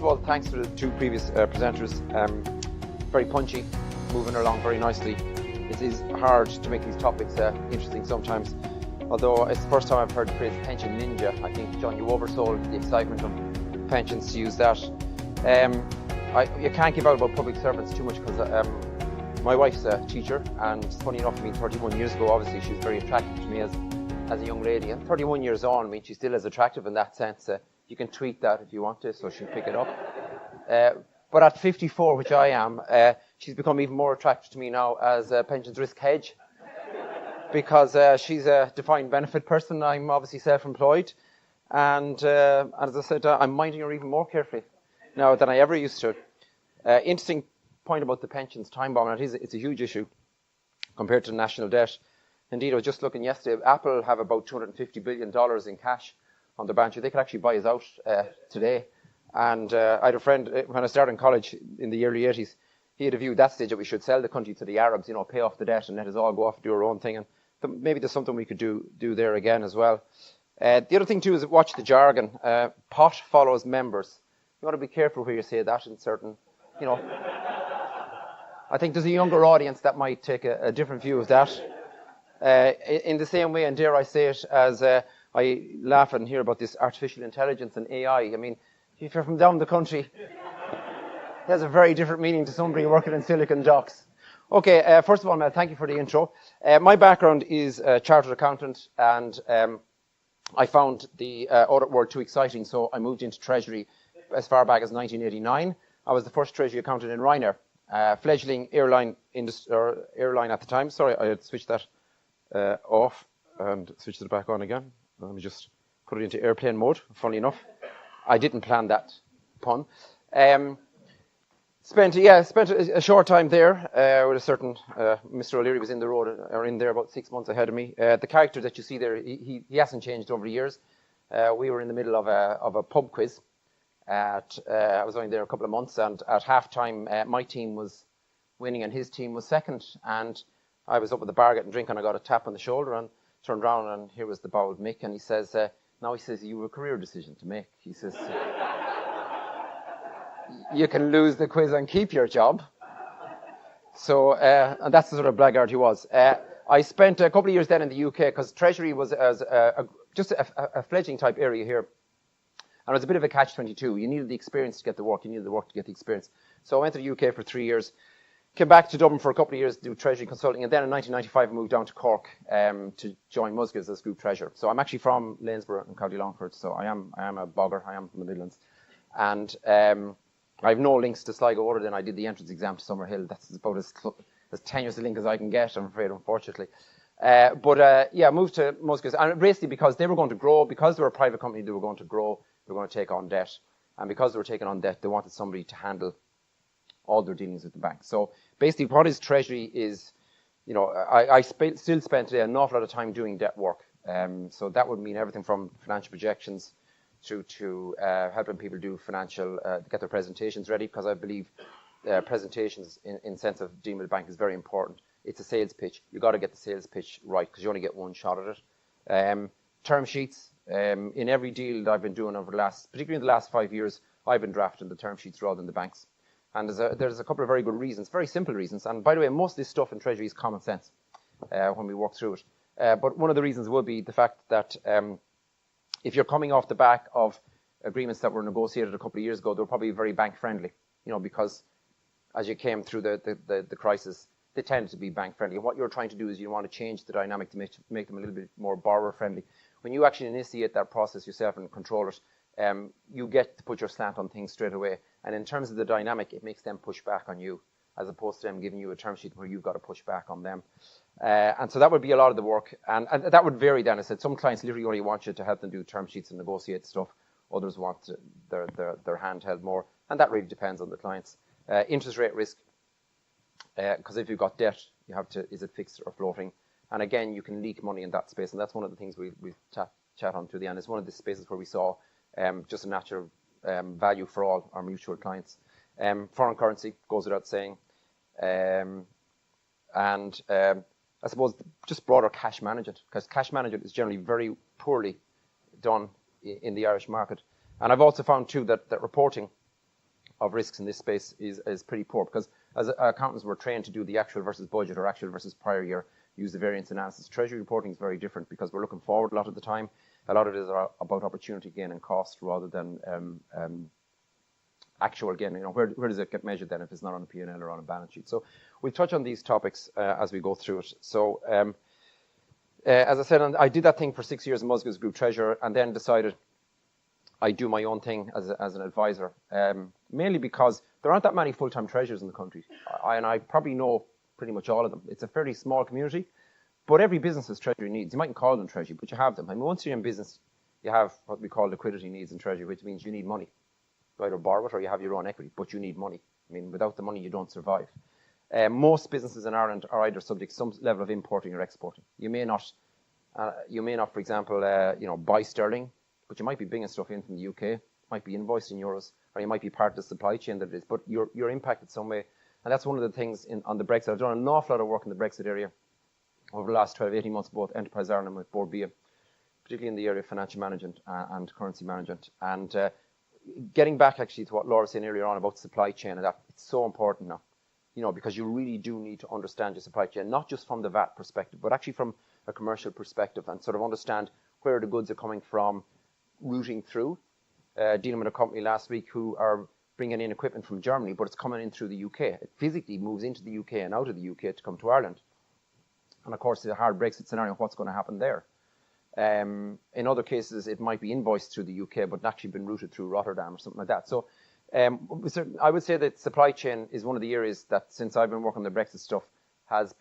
of all, thanks to the two previous presenters. Very punchy, moving along very nicely. It is hard to make these topics interesting sometimes, although it's the first time I've heard the phrase pension ninja. I think, John, you oversold the excitement of pensions to use that. You can't give out about public servants too much because my wife's a teacher, and it's funny enough, 31 years ago, obviously she was very attractive to me as a young lady, and 31 years on, she's still as attractive in that sense. You can tweet that if you want to, so she'll pick it up. But at 54, which I am, she's become even more attractive to me now as a pensions risk hedge, because she's a defined benefit person. I'm obviously self-employed, and as I said, I'm minding her even more carefully now than I ever used to. Interesting point about the pensions time bomb, and it's a huge issue compared to national debt. Indeed, I was just looking yesterday, Apple have about $250 billion in cash on their balance sheet. They could actually buy us out today. And I had a friend, when I started in college in the early 80s, he had a view at that stage that we should sell the country to the Arabs, pay off the debt and let us all go off and do our own thing. And maybe there's something we could do there again as well. The other thing too is watch the jargon. Pot follows members. You want to be careful where you say that in certain, I think there's a younger audience that might take a different view of that. In the same way, and dare I say it, as I laugh and hear about this artificial intelligence and AI. If you're from down the country, it has a very different meaning to somebody working in Silicon Docks. Okay, first of all, Mel, thank you for the intro. My background is a chartered accountant, and I found the audit world too exciting, so I moved into Treasury as far back as 1989. I was the first Treasury accountant in Ryanair, fledgling airline at the time. Sorry, I had switched that off and switched it back on again. Let me just put it into airplane mode, funnily enough. I didn't plan that pun. Spent a short time there with a certain Mr. O'Leary was in there about 6 months ahead of me. The character that you see there, he hasn't changed over the years. We were in the middle of a pub quiz. I was only there a couple of months, and at halftime, my team was winning and his team was second. And I was up at the bar getting a drink, and I got a tap on the shoulder and turned around, and here was the bald Mick, and he says, you have a career decision to make. He says, you can lose the quiz and keep your job. So, and that's the sort of blackguard he was. I spent a couple of years then in the UK, because Treasury was just a fledgling type area here. And it was a bit of a catch-22. You needed the experience to get the work. You needed the work to get the experience. So I went to the UK for 3 years. Came back to Dublin for a couple of years to do Treasury consulting, and then in 1995 I moved down to Cork to join Musgraves as Group Treasurer. So I'm actually from Lanesborough in County Longford, so I am a bogger. I am from the Midlands, and I have no links to Sligo other than I did the entrance exam to Summerhill. That's about as tenuous a link as I can get, I'm afraid, unfortunately. I moved to Musgraves, and basically because they were going to grow, because they were a private company, they were going to grow, they were going to take on debt, and because they were taking on debt, they wanted somebody to handle all their dealings with the bank. So basically what is Treasury is, I still spend today an awful lot of time doing debt work. So that would mean everything from financial projections through to helping people do get their presentations ready, because I believe presentations in sense of dealing with the bank is very important. It's a sales pitch. You've got to get the sales pitch right, because you only get one shot at it. Term sheets. In every deal that I've been doing particularly in the last 5 years, I've been drafting the term sheets rather than the banks. And there's a couple of very good reasons, very simple reasons. And by the way, most of this stuff in Treasury is common sense when we work through it. But one of the reasons would be the fact that if you're coming off the back of agreements that were negotiated a couple of years ago, they were probably very bank friendly, because as you came through the crisis, they tended to be bank friendly. And what you're trying to do is you want to change the dynamic to make them a little bit more borrower friendly. When you actually initiate that process yourself and control it, you get to put your slant on things straight away. And in terms of the dynamic, it makes them push back on you, as opposed to them giving you a term sheet where you've got to push back on them. And so that would be a lot of the work. And that would vary then. I said some clients literally only want you to help them do term sheets and negotiate stuff. Others want their hand held more. And that really depends on the clients. Interest rate risk, because if you've got debt, you have to, is it fixed or floating? And again, you can leak money in that space. And that's one of the things we'll chat on to the end. It's one of the spaces where we saw just a natural value for all our mutual clients. Foreign currency goes without saying. I suppose just broader cash management, because cash management is generally very poorly done in the Irish market. And I've also found too that reporting of risks in this space is pretty poor, because as accountants we're trained to do the actual versus budget or actual versus prior year, use the variance analysis. Treasury reporting is very different because we're looking forward a lot of the time. A lot of it is about opportunity gain and cost rather than actual gain. Where does it get measured then if it's not on a P&L or on a balance sheet? So we'll touch on these topics as we go through it. So as I said, I did that thing for 6 years in Musgraves Group Treasurer, and then decided I'd do my own thing as an advisor, mainly because there aren't that many full-time treasurers in the country. And I probably know pretty much all of them. It's a fairly small community, but every business has treasury needs. You mightn't call them treasury, but you have them. I mean, once you're in business, you have what we call liquidity needs in treasury, which means you need money. You either borrow it or you have your own equity, but you need money. I mean, without the money, you don't survive. Most businesses in Ireland are either subject to some level of importing or exporting. You may not, for example, buy sterling, but you might be bringing stuff in from the UK, might be invoiced in euros, or you might be part of the supply chain that it is, but you're impacted some way. And that's one of the things on the Brexit. I've done an awful lot of work in the Brexit area over the last 12, 18 months, both Enterprise Ireland and with Board BIA, particularly in the area of financial management and currency management. And getting back actually to what Laura was saying earlier on about supply chain, and that it's so important now, because you really do need to understand your supply chain, not just from the VAT perspective, but actually from a commercial perspective, and sort of understand where the goods are coming from, routing through. Dealing with a company last week who are bringing in equipment from Germany, but it's coming in through the UK. It physically moves into the UK and out of the UK to come to Ireland. And of course, the hard Brexit scenario, what's going to happen there? In other cases, it might be invoiced through the UK, but actually been routed through Rotterdam or something like that. So I would say that supply chain is one of the areas that, since I've been working on the Brexit stuff, has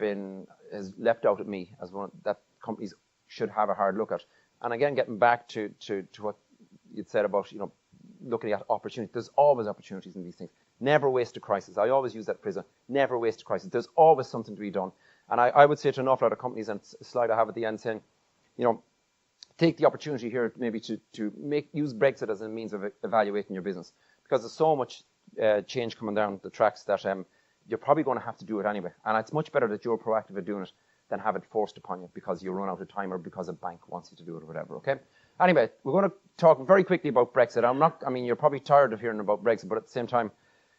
left out at me as one that companies should have a hard look at. And again, getting back to what you'd said about, looking at opportunity. There's always opportunities in these things. Never waste a crisis. I always use that phrase, never waste a crisis. There's always something to be done. And I would say to an awful lot of companies, and a slide I have at the end saying, take the opportunity here maybe to use Brexit as a means of evaluating your business. Because there's so much change coming down the tracks that you're probably going to have to do it anyway. And it's much better that you're proactive at doing it than have it forced upon you because you run out of time or because a bank wants you to do it or whatever, okay? Anyway, we're going to talk very quickly about Brexit. You're probably tired of hearing about Brexit, but at the same time,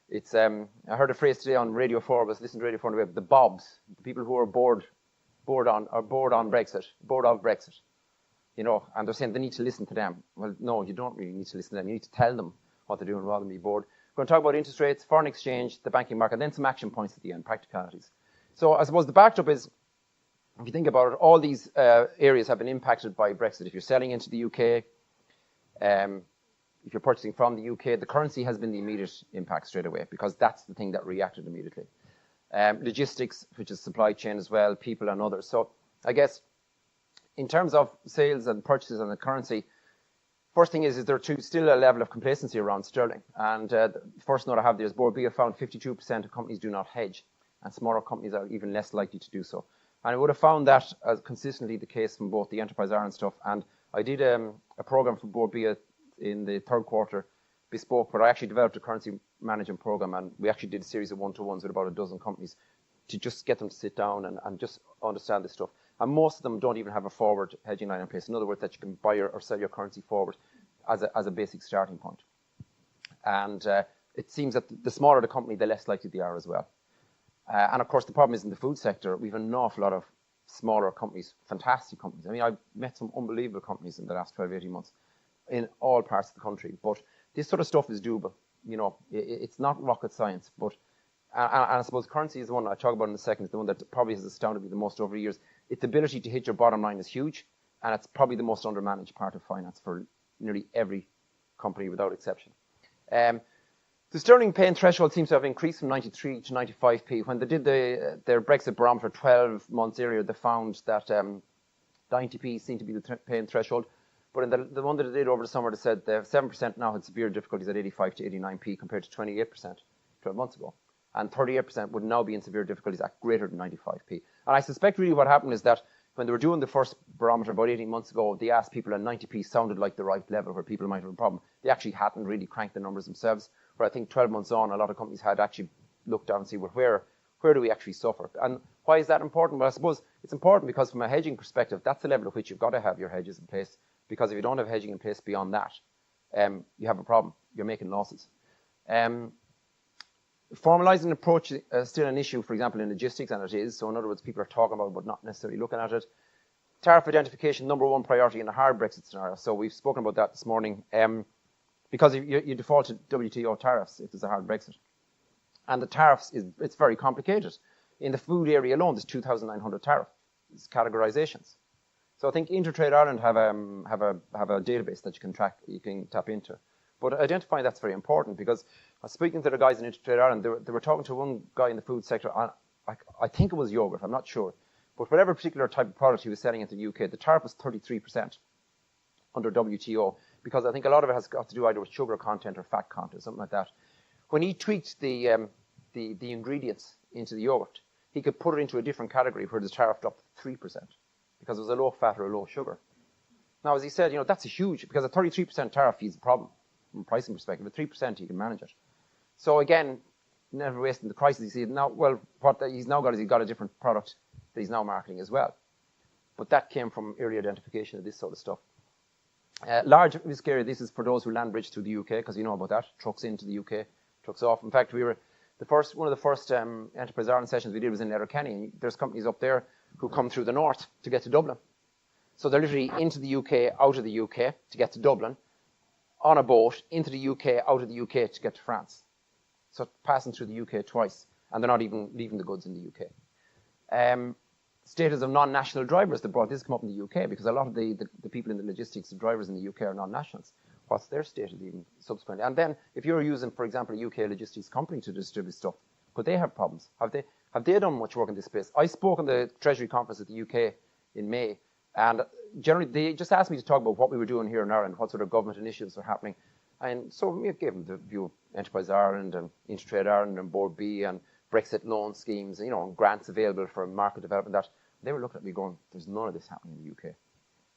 it's, I heard a phrase today on Radio 4, I was listening to Radio 4 on the web, the Bobs, the people who are bored of Brexit, and they're saying they need to listen to them. Well, no, you don't really need to listen to them. You need to tell them what they're doing rather than be bored. We're going to talk about interest rates, foreign exchange, the banking market, and then some action points at the end, practicalities. So I suppose the backdrop is, if you think about it, all these areas have been impacted by Brexit. If you're selling into the UK, if you're purchasing from the UK, the currency has been the immediate impact straight away because that's the thing that reacted immediately. Logistics, which is supply chain as well, people and others. So I guess in terms of sales and purchases and the currency, first thing is there still a level of complacency around sterling. And the first note I have there is Board BIA found 52% of companies do not hedge, and smaller companies are even less likely to do so. And I would have found that as consistently the case from both the Enterprise Ireland stuff, and I did a program for Board BIA in the third quarter, bespoke, but I actually developed a currency management program, and we actually did a series of one-to-ones with about a dozen companies to just get them to sit down and just understand this stuff. And most of them don't even have a forward hedging line in place. In other words, that you can buy or sell your currency forward as a basic starting point. And it seems that the smaller the company, the less likely they are as well. And of course, the problem is in the food sector, we have an awful lot of smaller companies, fantastic companies. I mean, I've met some unbelievable companies in the last 12, 18 months in all parts of the country. But this sort of stuff is doable. It's not rocket science. But and I suppose currency is the one I'll talk about in a second. It's the one that probably has astounded me the most over the years. Its ability to hit your bottom line is huge, and it's probably the most undermanaged part of finance for nearly every company without exception. The sterling paying threshold seems to have increased from 93 to 95p. When they did their Brexit barometer 12 months earlier, they found that 90p seemed to be the paying threshold. But in the one that they did over the summer, they said that 7% now had severe difficulties at 85 to 89p compared to 28% 12 months ago. And 38% would now be in severe difficulties at greater than 95p. And I suspect really what happened is that when they were doing the first barometer about 18 months ago, they asked people, and 90p sounded like the right level where people might have a problem. They actually hadn't really cranked the numbers themselves. Where I think 12 months on, a lot of companies had actually looked down and see, well, where do we actually suffer? And why is that important? Well, I suppose it's important because from a hedging perspective, that's the level at which you've got to have your hedges in place. Because if you don't have hedging in place beyond that, you have a problem. You're making losses. Formalising an approach is still an issue, for example, in logistics, and it is. So in other words, people are talking about it, but not necessarily looking at it. Tariff identification, number one priority in a hard Brexit scenario. So we've spoken about that this morning. Because you default to WTO tariffs if there's a hard Brexit. And the tariffs, it's very complicated. In the food area alone, there's 2,900 tariff categorizations. So I think Intertrade Ireland have a database that you can tap into. But identifying that's very important, because I was speaking to the guys in Intertrade Ireland. They were talking to one guy in the food sector. I think it was yogurt. I'm not sure. But whatever particular type of product he was selling into the UK, the tariff was 33% under WTO, because I think a lot of it has got to do either with sugar content or fat content, something like that. When he tweaked the ingredients into the yogurt, he could put it into a different category where the tariff dropped to 3%, because it was a low fat or a low sugar. Now, as he said, that's a huge, because a 33% tariff is a problem from a pricing perspective. At 3%, he can manage it. So again, never wasting the crisis. He said, now, well, what he's now got is he's got a different product that he's now marketing as well. But that came from early identification of this sort of stuff. Large risk area, this is for those who land bridge through the UK, because you know about that. Trucks into the UK, trucks off. In fact, one of the first Enterprise Ireland sessions we did was in Letterkenny, and there's companies up there who come through the north to get to Dublin. So they're literally into the UK, out of the UK to get to Dublin, on a boat, into the UK, out of the UK to get to France. So passing through the UK twice, and they're not even leaving the goods in the UK. Status of non-national drivers that brought this come up in the UK, because a lot of the people in the logistics, the drivers in the UK are non-nationals. What's their status even subsequently? And then if you're using, for example, a UK logistics company to distribute stuff, could they have problems? Have they done much work in this space? I spoke on the Treasury conference at the UK in May, and generally they just asked me to talk about what we were doing here in Ireland, what sort of government initiatives are happening. And so we gave them the view of Enterprise Ireland and Intertrade Ireland and Board B and Brexit loan schemes, and grants available for market development. That they were looking at me going, there's none of this happening in the UK.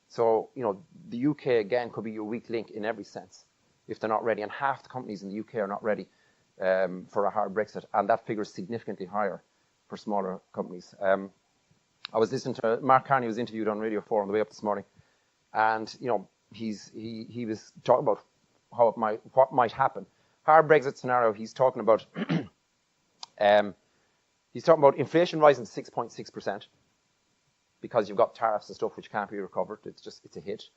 So, the UK, again, could be your weak link in every sense if they're not ready. And half the companies in the UK are not ready for a hard Brexit. And that figure is significantly higher for smaller companies. I was listening to Mark Carney was interviewed on Radio 4 on the way up this morning. And, he was talking about what might happen. Hard Brexit scenario, he's talking about inflation rising to 6.6%. Because you've got tariffs and stuff which can't be recovered. It's a hit.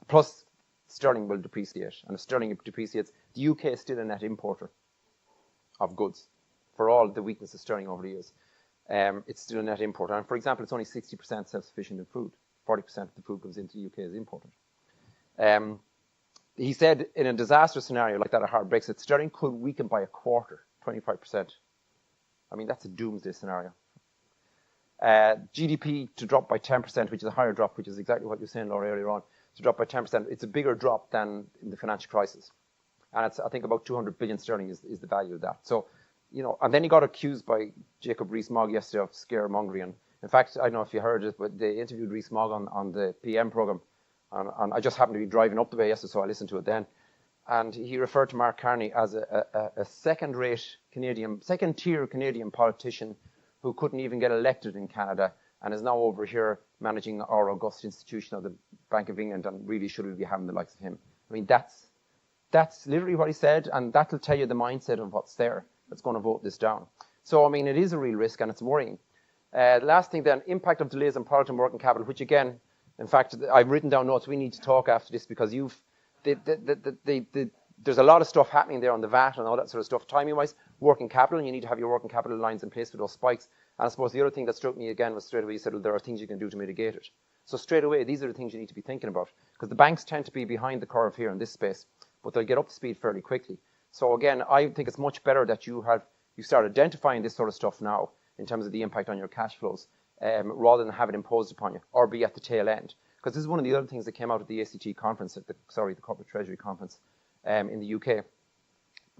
Plus, sterling will depreciate. And if sterling depreciates, the UK is still a net importer of goods for all the weakness of sterling over the years. It's still a net importer. And for example, it's only 60% self-sufficient in food. 40% of the food comes into the UK is imported. He said in a disaster scenario like that, a hard Brexit, sterling could weaken by a quarter, 25%. I mean, that's a doomsday scenario. GDP to drop by 10%, which is a higher drop, which is exactly what you were saying, Laura, earlier on, to drop by 10%. It's a bigger drop than in the financial crisis. And it's, I think, about 200 billion sterling is the value of that. So, and then he got accused by Jacob Rees-Mogg yesterday of scaremongering. And in fact, I don't know if you heard it, but they interviewed Rees-Mogg on the PM programme. And I just happened to be driving up the way yesterday, so I listened to it then. And he referred to Mark Carney as a second-tier Canadian politician who couldn't even get elected in Canada and is now over here managing our august institution of the Bank of England, and really should we be having the likes of him. I mean, that's literally what he said, and that'll tell you the mindset of what's there that's going to vote this down. So, I mean, it is a real risk and it's worrying. The last thing then, impact of delays on product and working capital, which again, in fact, I've written down notes. We need to talk after this because there's a lot of stuff happening there on the VAT and all that sort of stuff. Timing-wise, working capital, and you need to have your working capital lines in place for those spikes. And I suppose the other thing that struck me again was straight away you said, well, there are things you can do to mitigate it. So straight away, these are the things you need to be thinking about, because the banks tend to be behind the curve here in this space, but they'll get up to speed fairly quickly. So again, I think it's much better that you start identifying this sort of stuff now in terms of the impact on your cash flows, rather than have it imposed upon you or be at the tail end. Because this is one of the other things that came out at the ACT conference, the Corporate Treasury conference in the UK.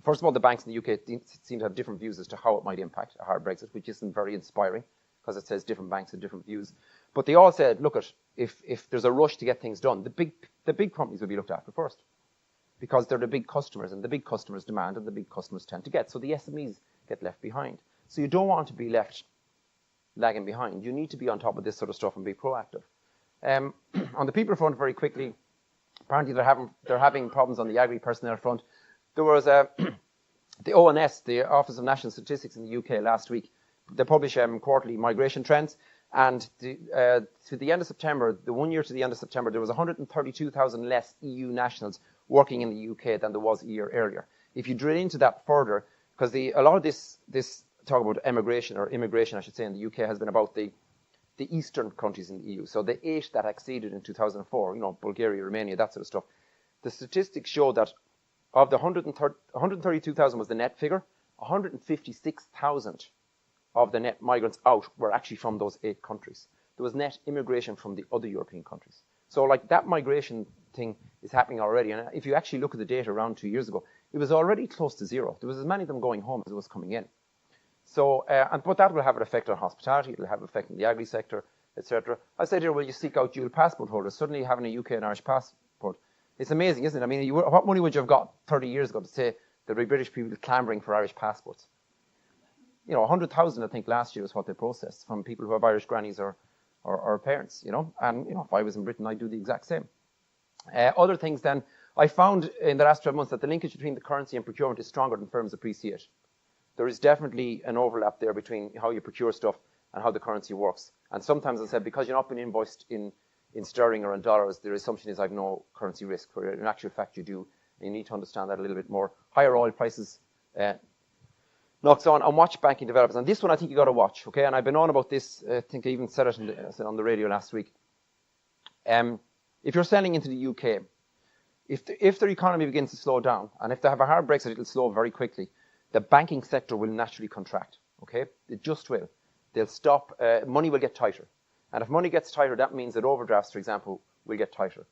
First of all, the banks in the UK seem to have different views as to how it might impact a hard Brexit, which isn't very inspiring because it says different banks have different views. But they all said, look, if there's a rush to get things done, the big companies will be looked after first, because they're the big customers, and the big customers demand, and the big customers tend to get. So the SMEs get left behind. So you don't want to be left lagging behind. You need to be on top of this sort of stuff and be proactive. On the people front, very quickly, apparently they're having problems on the agri personnel front. There was The ONS, the Office of National Statistics in the UK last week, they publish quarterly migration trends. And to the end of September, the 1 year to the end of September, there was 132,000 less EU nationals working in the UK than there was a year earlier. If you drill into that further, because a lot of this talk about emigration, or immigration, I should say, in the UK has been about the eastern countries in the EU. So the 8 that acceded in 2004, Bulgaria, Romania, that sort of stuff. The statistics show that of the 132,000 was the net figure, 156,000 of the net migrants out were actually from those 8 countries. There was net immigration from the other European countries. So like that migration thing is happening already. And if you actually look at the data around 2 years ago, it was already close to zero. There was as many of them going home as there was coming in. So, but that will have an effect on hospitality. It will have an effect on the agri sector, etc. I said here, well, you seek out dual passport holders. Suddenly having a UK and Irish passport. It's amazing, isn't it? I mean, what money would you have got 30 years ago to say there'd be British people clambering for Irish passports? 100,000, I think, last year is what they processed from people who have Irish grannies or parents, And, if I was in Britain, I'd do the exact same. Other things then, I found in the last 12 months that the linkage between the currency and procurement is stronger than firms appreciate. There is definitely an overlap there between how you procure stuff and how the currency works. And sometimes, as I said, because you're not being invoiced in sterling or in dollars, the assumption is I have no currency risk, where in actual fact you do. And you need to understand that a little bit more. Higher oil prices knocks on, and watch banking developers. And this one I think you got to watch, okay? And I've been on about this, I think I even said it on the radio last week. If you're selling into the UK, if their economy begins to slow down, and if they have a hard Brexit, it'll slow very quickly, the banking sector will naturally contract, okay? It just will. They'll stop, money will get tighter. And if money gets tighter, that means that overdrafts, for example, will get tighter.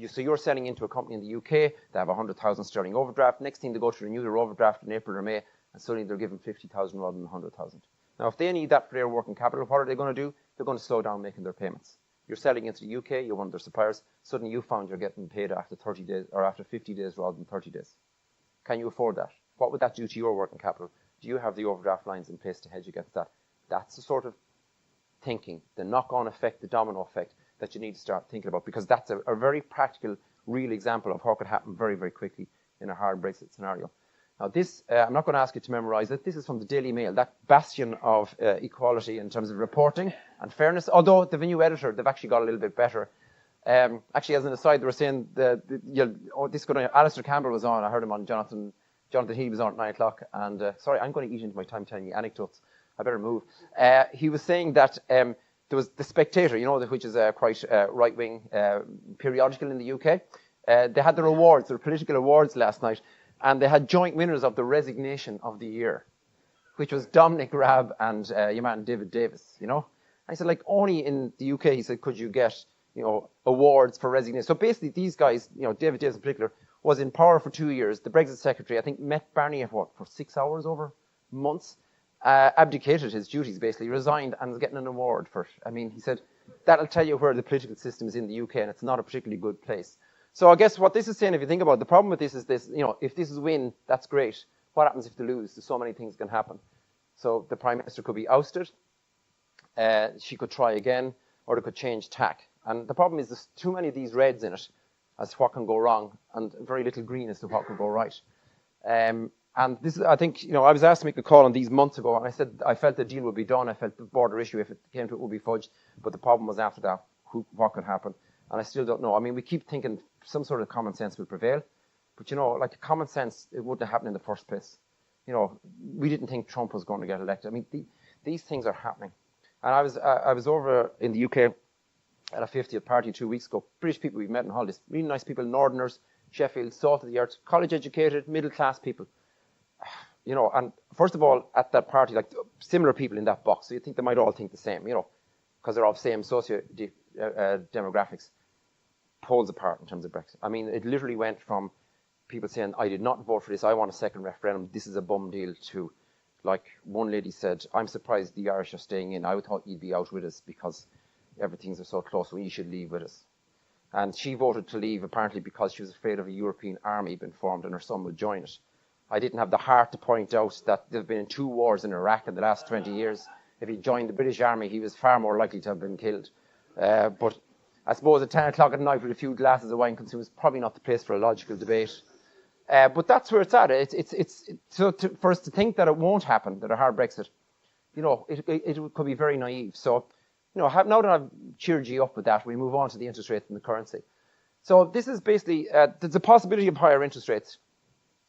So you're selling into a company in the UK, they have 100,000 sterling overdraft. Next thing they go to renew their overdraft in April or May, and suddenly they're given 50,000 rather than 100,000. Now, if they need that for their working capital, what are they going to do? They're going to slow down making their payments. You're selling into the UK, you're one of their suppliers, suddenly you found you're getting paid after 30 days, or after 50 days rather than 30 days. Can you afford that? What would that do to your working capital? Do you have the overdraft lines in place to hedge against that? That's the sort of thinking, the knock-on effect, the domino effect that you need to start thinking about, because that's a very practical, real example of how it could happen very, very quickly in a hard Brexit scenario. Now this, I'm not going to ask you to memorize it. This is from the Daily Mail, that bastion of equality in terms of reporting and fairness. Although they've a new editor, they've actually got a little bit better. Actually, as an aside, they were saying Alistair Campbell was on. I heard him on Jonathan Healy was on at 9 o'clock. And sorry, I'm going to eat into my time telling you anecdotes. I better move. He was saying that there was The Spectator, which is a quite right-wing periodical in the UK. They had their awards, their political awards last night. And they had joint winners of the Resignation of the Year, which was Dominic Raab and your man David Davis, I said, like, only in the UK, he said, could you get, awards for resignation. So basically these guys, David Davis in particular, was in power for 2 years. The Brexit secretary, I think, met Barnier, for 6 hours over months, abdicated his duties, basically, resigned, and was getting an award for it. I mean, he said, that'll tell you where the political system is in the UK, and it's not a particularly good place. So I guess what this is saying, if you think about it, the problem with this is this, if this is win, that's great. What happens if they lose? There's so many things can happen. So the Prime Minister could be ousted, she could try again, or they could change tack. And the problem is there's too many of these reds in it as to what can go wrong, and very little green as to what can go right. And this is, I think, I was asked to make a call on these months ago, and I said I felt the deal would be done. I felt the border issue, if it came to it, would be fudged. But the problem was after that, what could happen? And I still don't know. I mean, we keep thinking some sort of common sense will prevail. But, like common sense, it wouldn't have happened in the first place. We didn't think Trump was going to get elected. I mean, these things are happening. And I was over in the UK at a 50th party 2 weeks ago. British people we've met on holidays. Really nice people, Northerners, Sheffield, salt of the earth, college educated, middle class people. And first of all, at that party, like similar people in that box. So you think they might all think the same, because they're all same demographics. Poles apart in terms of Brexit. I mean, it literally went from people saying, I did not vote for this, I want a second referendum, this is a bum deal, to, like, one lady said, I'm surprised the Irish are staying in, I thought you'd be out with us because everything's so close, so you should leave with us. And she voted to leave apparently because she was afraid of a European army being formed and her son would join it. I didn't have the heart to point out that there have been 2 wars in Iraq in the last 20 years. If he joined the British army, he was far more likely to have been killed. But I suppose at 10 o'clock at night with a few glasses of wine consumed is probably not the place for a logical debate. But that's where it's at. For us to think that it won't happen, that a hard Brexit, it could be very naive. So, now that I've cheered you up with that, we move on to the interest rate and the currency. So this is basically, there's a possibility of higher interest rates.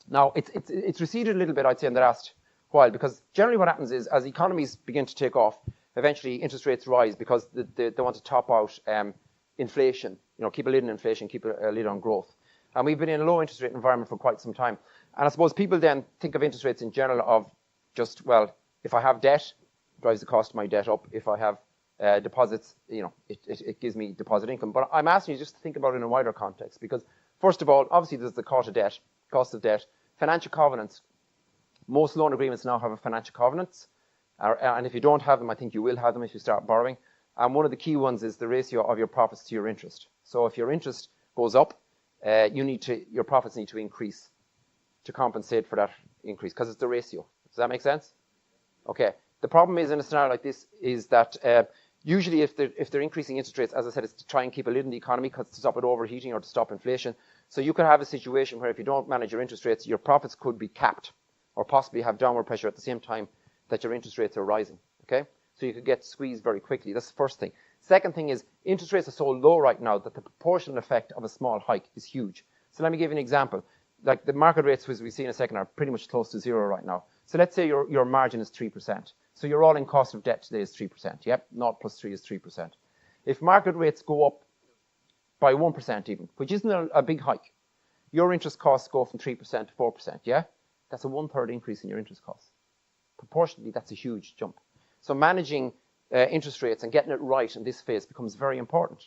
Now, it's receded a little bit, I'd say, in the last while, because generally what happens is, as economies begin to take off, eventually interest rates rise because they want to top out inflation, keep a lid on inflation, keep a lid on growth. And we've been in a low interest rate environment for quite some time. And I suppose people then think of interest rates in general of just, well, if I have debt, it drives the cost of my debt up. If I have deposits, it gives me deposit income. But I'm asking you just to think about it in a wider context, because first of all, obviously there's the cost of debt, financial covenants. Most loan agreements now have a financial covenants. And if you don't have them, I think you will have them if you start borrowing. And one of the key ones is the ratio of your profits to your interest. So if your interest goes up, your profits need to increase to compensate for that increase, because it's the ratio. Does that make sense? Okay. The problem is in a scenario like this is that usually if they're increasing interest rates, as I said, it's to try and keep a lid on the economy, because to stop it overheating or to stop inflation. So you could have a situation where if you don't manage your interest rates, your profits could be capped or possibly have downward pressure at the same time that your interest rates are rising. Okay? So you could get squeezed very quickly. That's the first thing. Second thing is interest rates are so low right now that the proportional effect of a small hike is huge. So let me give you an example. Like the market rates, as we see in a second, are pretty much close to zero right now. So let's say your margin is 3%. So your all-in cost of debt today is 3%. Yep, 0 plus 3 is 3%. If market rates go up by 1% even, which isn't a big hike, your interest costs go from 3% to 4%, yeah? That's a 1/3 increase in your interest costs. Proportionally, that's a huge jump. So managing interest rates and getting it right in this phase becomes very important.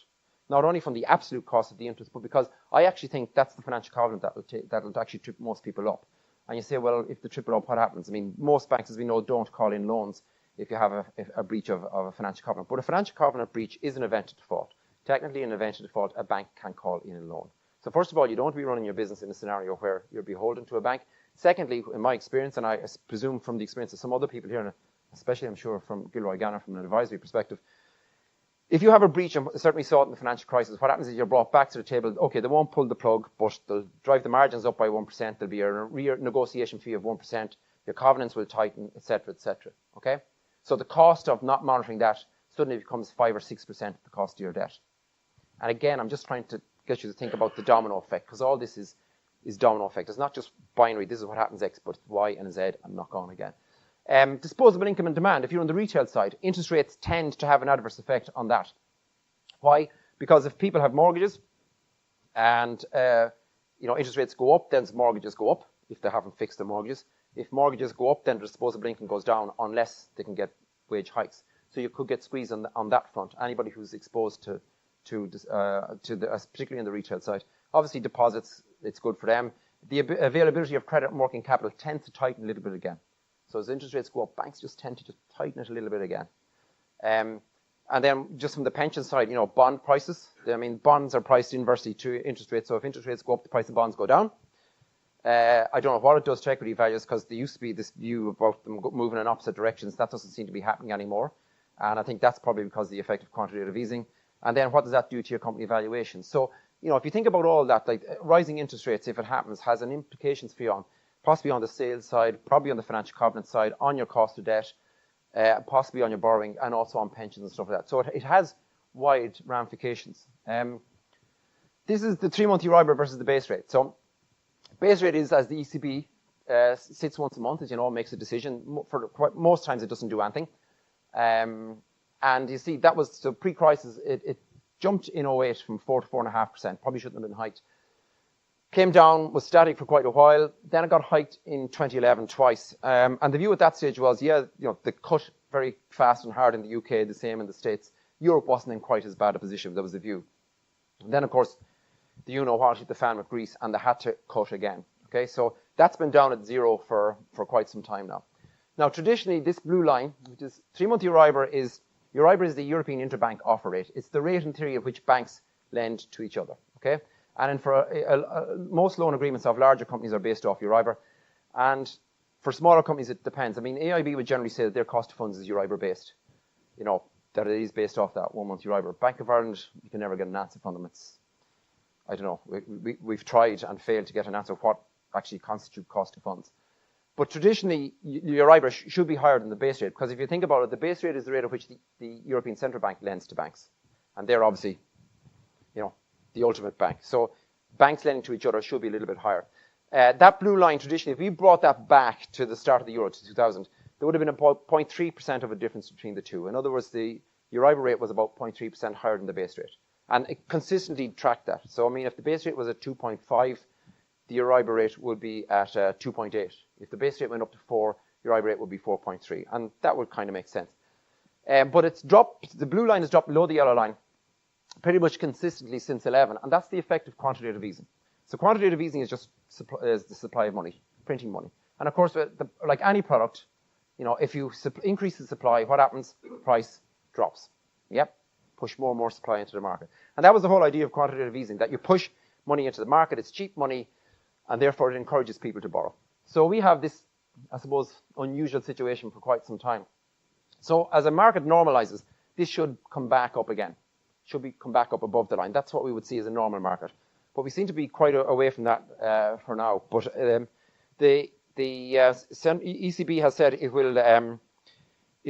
Not only from the absolute cost of the interest, but because I actually think that's the financial covenant that'll actually trip most people up. And you say, well, if they trip it up, what happens? I mean, most banks, as we know, don't call in loans if you have a breach of a financial covenant. But a financial covenant breach is an event of default. Technically, an event of default, a bank can call in a loan. So first of all, you don't want to be running your business in a scenario where you're beholden to a bank. Secondly, in my experience, and I presume from the experience of some other people here, and especially I'm sure from Gilroy, Gannon, from an advisory perspective, if you have a breach, and certainly saw it in the financial crisis, what happens is you're brought back to the table. Okay, they won't pull the plug, but they'll drive the margins up by 1%. There'll be a renegotiation fee of 1%. Your covenants will tighten, etc., etc. Okay? So the cost of not monitoring that suddenly becomes 5 or 6% of the cost of your debt. And again, I'm just trying to get you to think about the domino effect, because all this is domino effect. It's not just binary. This is what happens X, but Y and Z and knock on again. Disposable income and demand. If you're on the retail side, interest rates tend to have an adverse effect on that. Why? Because if people have mortgages and interest rates go up, then mortgages go up if they haven't fixed their mortgages. If mortgages go up, then disposable income goes down unless they can get wage hikes. So you could get squeezed on that front. Anybody who's exposed to particularly in the retail side. Obviously, deposits, it's good for them. The availability of credit and working capital tends to tighten a little bit again. So as interest rates go up, banks just tend to just tighten it a little bit again. And then just from the pension side, bond prices. I mean, bonds are priced inversely to interest rates. So if interest rates go up, the price of bonds go down. I don't know what it does to equity values, because there used to be this view about them moving in opposite directions. That doesn't seem to be happening anymore. And I think that's probably because of the effect of quantitative easing. And then what does that do to your company valuation? So, if you think about all that, like rising interest rates, if it happens, has an implications for you possibly on the sales side, probably on the financial covenant side, on your cost of debt, possibly on your borrowing, and also on pensions and stuff like that. So it has wide ramifications. This is the 3-month Euribor versus the base rate. So base rate is as the ECB sits once a month, as you know, makes a decision. Most times it doesn't do anything. And you see, that was, so pre-crisis, it jumped in 2008 from 4 to 4.5%. Probably shouldn't have been hiked. Came down, was static for quite a while. Then it got hiked in 2011 twice. And the view at that stage was, they cut very fast and hard in the UK, the same in the States. Europe wasn't in quite as bad a position. That was the view. And then, of course, the you-know-what hit the fan with Greece, and they had to cut again. Okay, so that's been down at zero for quite some time now. Now, traditionally, this blue line, which is 3-month Euribor is the European interbank offer rate. It's the rate in theory at which banks lend to each other. Okay, and for most loan agreements of larger companies are based off Euribor, and for smaller companies it depends. I mean, AIB would generally say that their cost of funds is Euribor based. That it is based off that 1-month Euribor. Bank of Ireland, you can never get an answer from them. I don't know. We've tried and failed to get an answer what actually constitute cost of funds. But traditionally, your Euribor should be higher than the base rate, because if you think about it, the base rate is the rate at which the European Central Bank lends to banks. And they're obviously, the ultimate bank. So banks lending to each other should be a little bit higher. That blue line, traditionally, if we brought that back to the start of the euro, to 2000, there would have been about 0.3% of a difference between the two. In other words, the Euribor rate was about 0.3% higher than the base rate. And it consistently tracked that. So, I mean, if the base rate was at 2.5, the Euribor rate would be at 2.8. If the base rate went up to 4, Euribor rate would be 4.3. And that would kind of make sense. But it's dropped, the blue line has dropped below the yellow line pretty much consistently since 11. And that's the effect of quantitative easing. So quantitative easing is just the supply of money, printing money. And of course, like any product, if you increase the supply, what happens? Price drops. Yep. Push more and more supply into the market. And that was the whole idea of quantitative easing, that you push money into the market, it's cheap money, and therefore it encourages people to borrow. So we have this, I suppose, unusual situation for quite some time. So as a market normalizes, this should come back up again. Come back up above the line. That's what we would see as a normal market. But we seem to be quite away from that for now. But the ECB has said it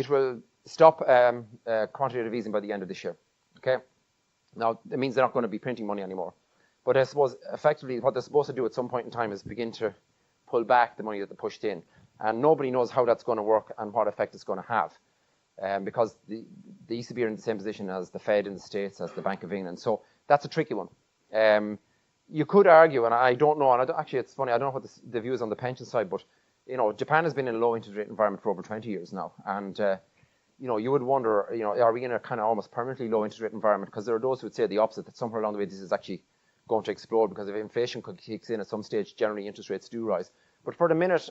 will stop quantitative easing by the end of this year. Okay. Now it means they're not going to be printing money anymore. But I suppose effectively what they're supposed to do at some point in time is begin to pull back the money that they pushed in, and nobody knows how that's going to work and what effect it's going to have, because the ECB are in the same position as the Fed in the States, as the Bank of England. So that's a tricky one. You could argue, and I don't know, and actually it's funny, I don't know what the view is on the pension side, but Japan has been in a low interest rate environment for over 20 years now, and you would wonder, are we in a kind of almost permanently low interest rate environment? Because there are those who would say the opposite, that somewhere along the way this is actually going to explode, because if inflation kicks in at some stage, generally interest rates do rise. But for the minute,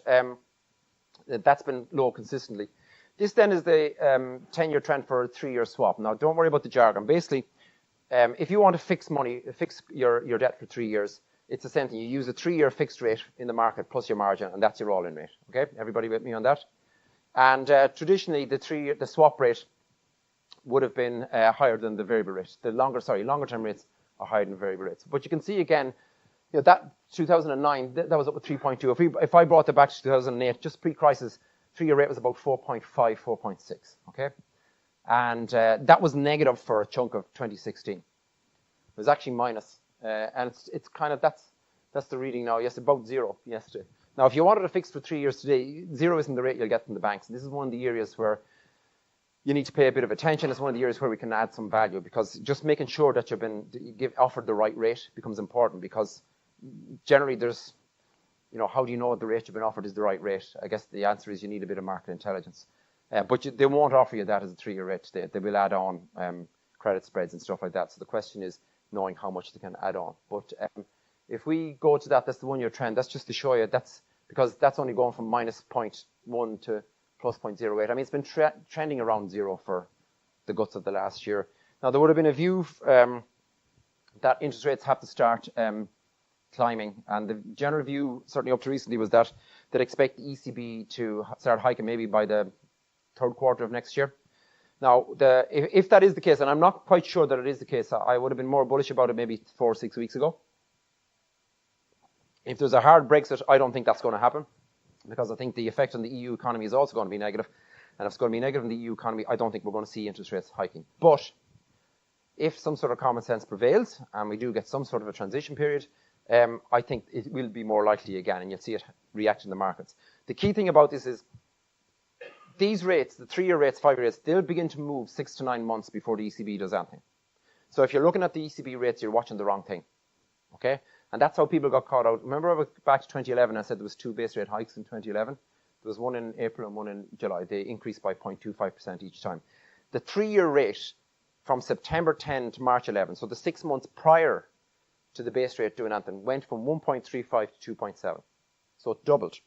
that's been low consistently. This then is the 10-year trend for a 3-year swap. Now, don't worry about the jargon. Basically, if you want to fix your debt for 3 years, it's the same thing. You use a 3-year fixed rate in the market plus your margin, and that's your all-in rate. Okay, everybody with me on that? And traditionally, the swap rate would have been higher than the variable rate. The longer-term rates are higher than variable rates. But you can see again, that 2009, that was up at 3.2. If I brought it back to 2008, just pre-crisis, 3-year rate was about 4.5, 4.6. Okay, and that was negative for a chunk of 2016. It was actually minus, and it's kind of that's the reading now. Yes, about 0 yesterday. Now, if you wanted to fix for 3 years today, 0 isn't the rate you'll get from the banks. And this is one of the areas where you need to pay a bit of attention. It's one of the areas where we can add some value, because just making sure that you've been offered the right rate becomes important, because generally there's, how do you know the rate you've been offered is the right rate? I guess the answer is you need a bit of market intelligence. But they won't offer you that as a 3-year rate today. They will add on credit spreads and stuff like that. So the question is knowing how much they can add on. But if we go to that's the 1-year trend. That's just to show you because that's only going from minus 0.1 to plus 0.08. I mean, it's been trending around 0 for the guts of the last year. Now, there would have been a view that interest rates have to start climbing. And the general view, certainly up to recently, was that they'd expect the ECB to start hiking maybe by the 3rd quarter of next year. Now, if that is the case, and I'm not quite sure that it is the case, I would have been more bullish about it maybe 4 or 6 weeks ago. If there's a hard Brexit, I don't think that's going to happen, because I think the effect on the EU economy is also going to be negative. And if it's going to be negative in the EU economy, I don't think we're going to see interest rates hiking. But if some sort of common sense prevails, and we do get some sort of a transition period, I think it will be more likely again, and you'll see it react in the markets. The key thing about this is these rates, the 3-year rates, 5-year rates, they'll begin to move 6 to 9 months before the ECB does anything. So if you're looking at the ECB rates, you're watching the wrong thing. Okay? And that's how people got caught out. Remember back to 2011, I said there was 2 base rate hikes in 2011? There was one in April and one in July. They increased by 0.25% each time. The 3-year rate from September 10 to March 11, so the 6 months prior to the base rate doing anything, went from 1.35 to 2.7. So it doubled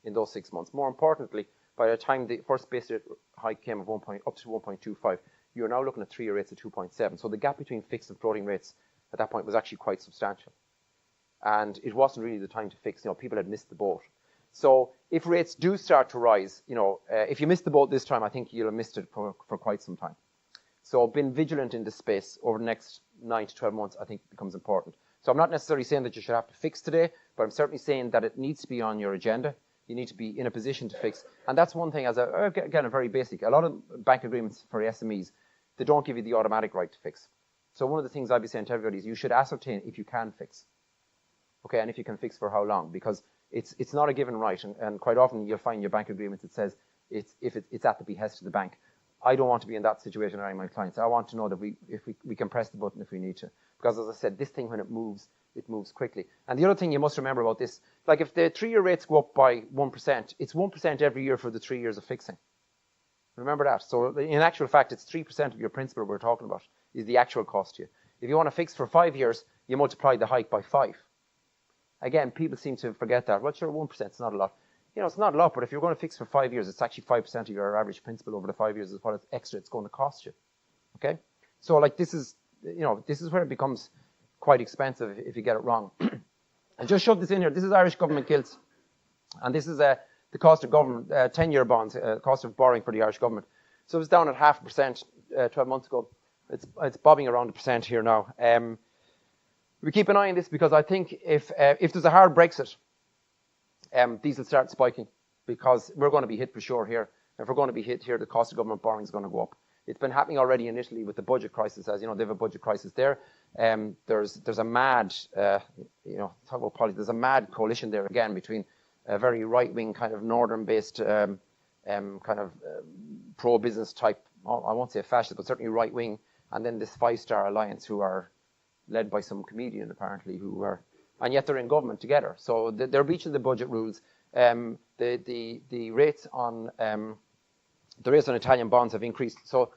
in those 6 months. More importantly, by the time the first base rate hike came of up to 1.25, you're now looking at 3-year rates of 2.7. So the gap between fixed and floating rates at that point was actually quite substantial. And it wasn't really the time to fix. People had missed the boat. So if rates do start to rise, if you missed the boat this time, I think you'll have missed it for quite some time. So being vigilant in this space over the next 9 to 12 months, I think, becomes important. So I'm not necessarily saying that you should have to fix today, but I'm certainly saying that it needs to be on your agenda. You need to be in a position to fix. And that's one thing, again, a very basic. A lot of bank agreements for SMEs, they don't give you the automatic right to fix. So one of the things I'd be saying to everybody is you should ascertain if you can fix. Okay, and if you can fix for how long, because it's not a given right, and quite often you'll find in your bank agreements it says it's at the behest of the bank. I don't want to be in that situation or any of my clients. I want to know that we can press the button if we need to. Because as I said, this thing, when it moves quickly. And the other thing you must remember about this, like if the 3-year rates go up by 1%, it's 1% every year for the 3 years of fixing. Remember that. So in actual fact, it's 3% of your principal we're talking about is the actual cost to you. If you want to fix for 5 years, you multiply the hike by 5. Again, people seem to forget that. Well, sure, 1%, it's not a lot. It's not a lot, but if you're going to fix for 5 years, it's actually 5% of your average principal over the 5 years is what extra it's going to cost you. Okay? So like this is where it becomes quite expensive if you get it wrong. I just shoved this in here. This is Irish government gilts. And this is the cost of government, 10-year bonds, cost of borrowing for the Irish government. So it was down at 0.5% 12 months ago. It's bobbing around 1% here now. We keep an eye on this because I think if there's a hard Brexit, these will start spiking because we're going to be hit for sure here. If we're going to be hit here, the cost of government borrowing is going to go up. It's been happening already in Italy with the budget crisis. As you know, they have a budget crisis there. There's a mad, talk about politics. There's a mad coalition there again between a very right-wing kind of northern-based pro-business type. I won't say fascist, but certainly right-wing, and then this Five-Star Alliance, who are led by some comedian apparently, and yet they're in government together. So they're breaching the budget rules. The rates on Italian bonds have increased. So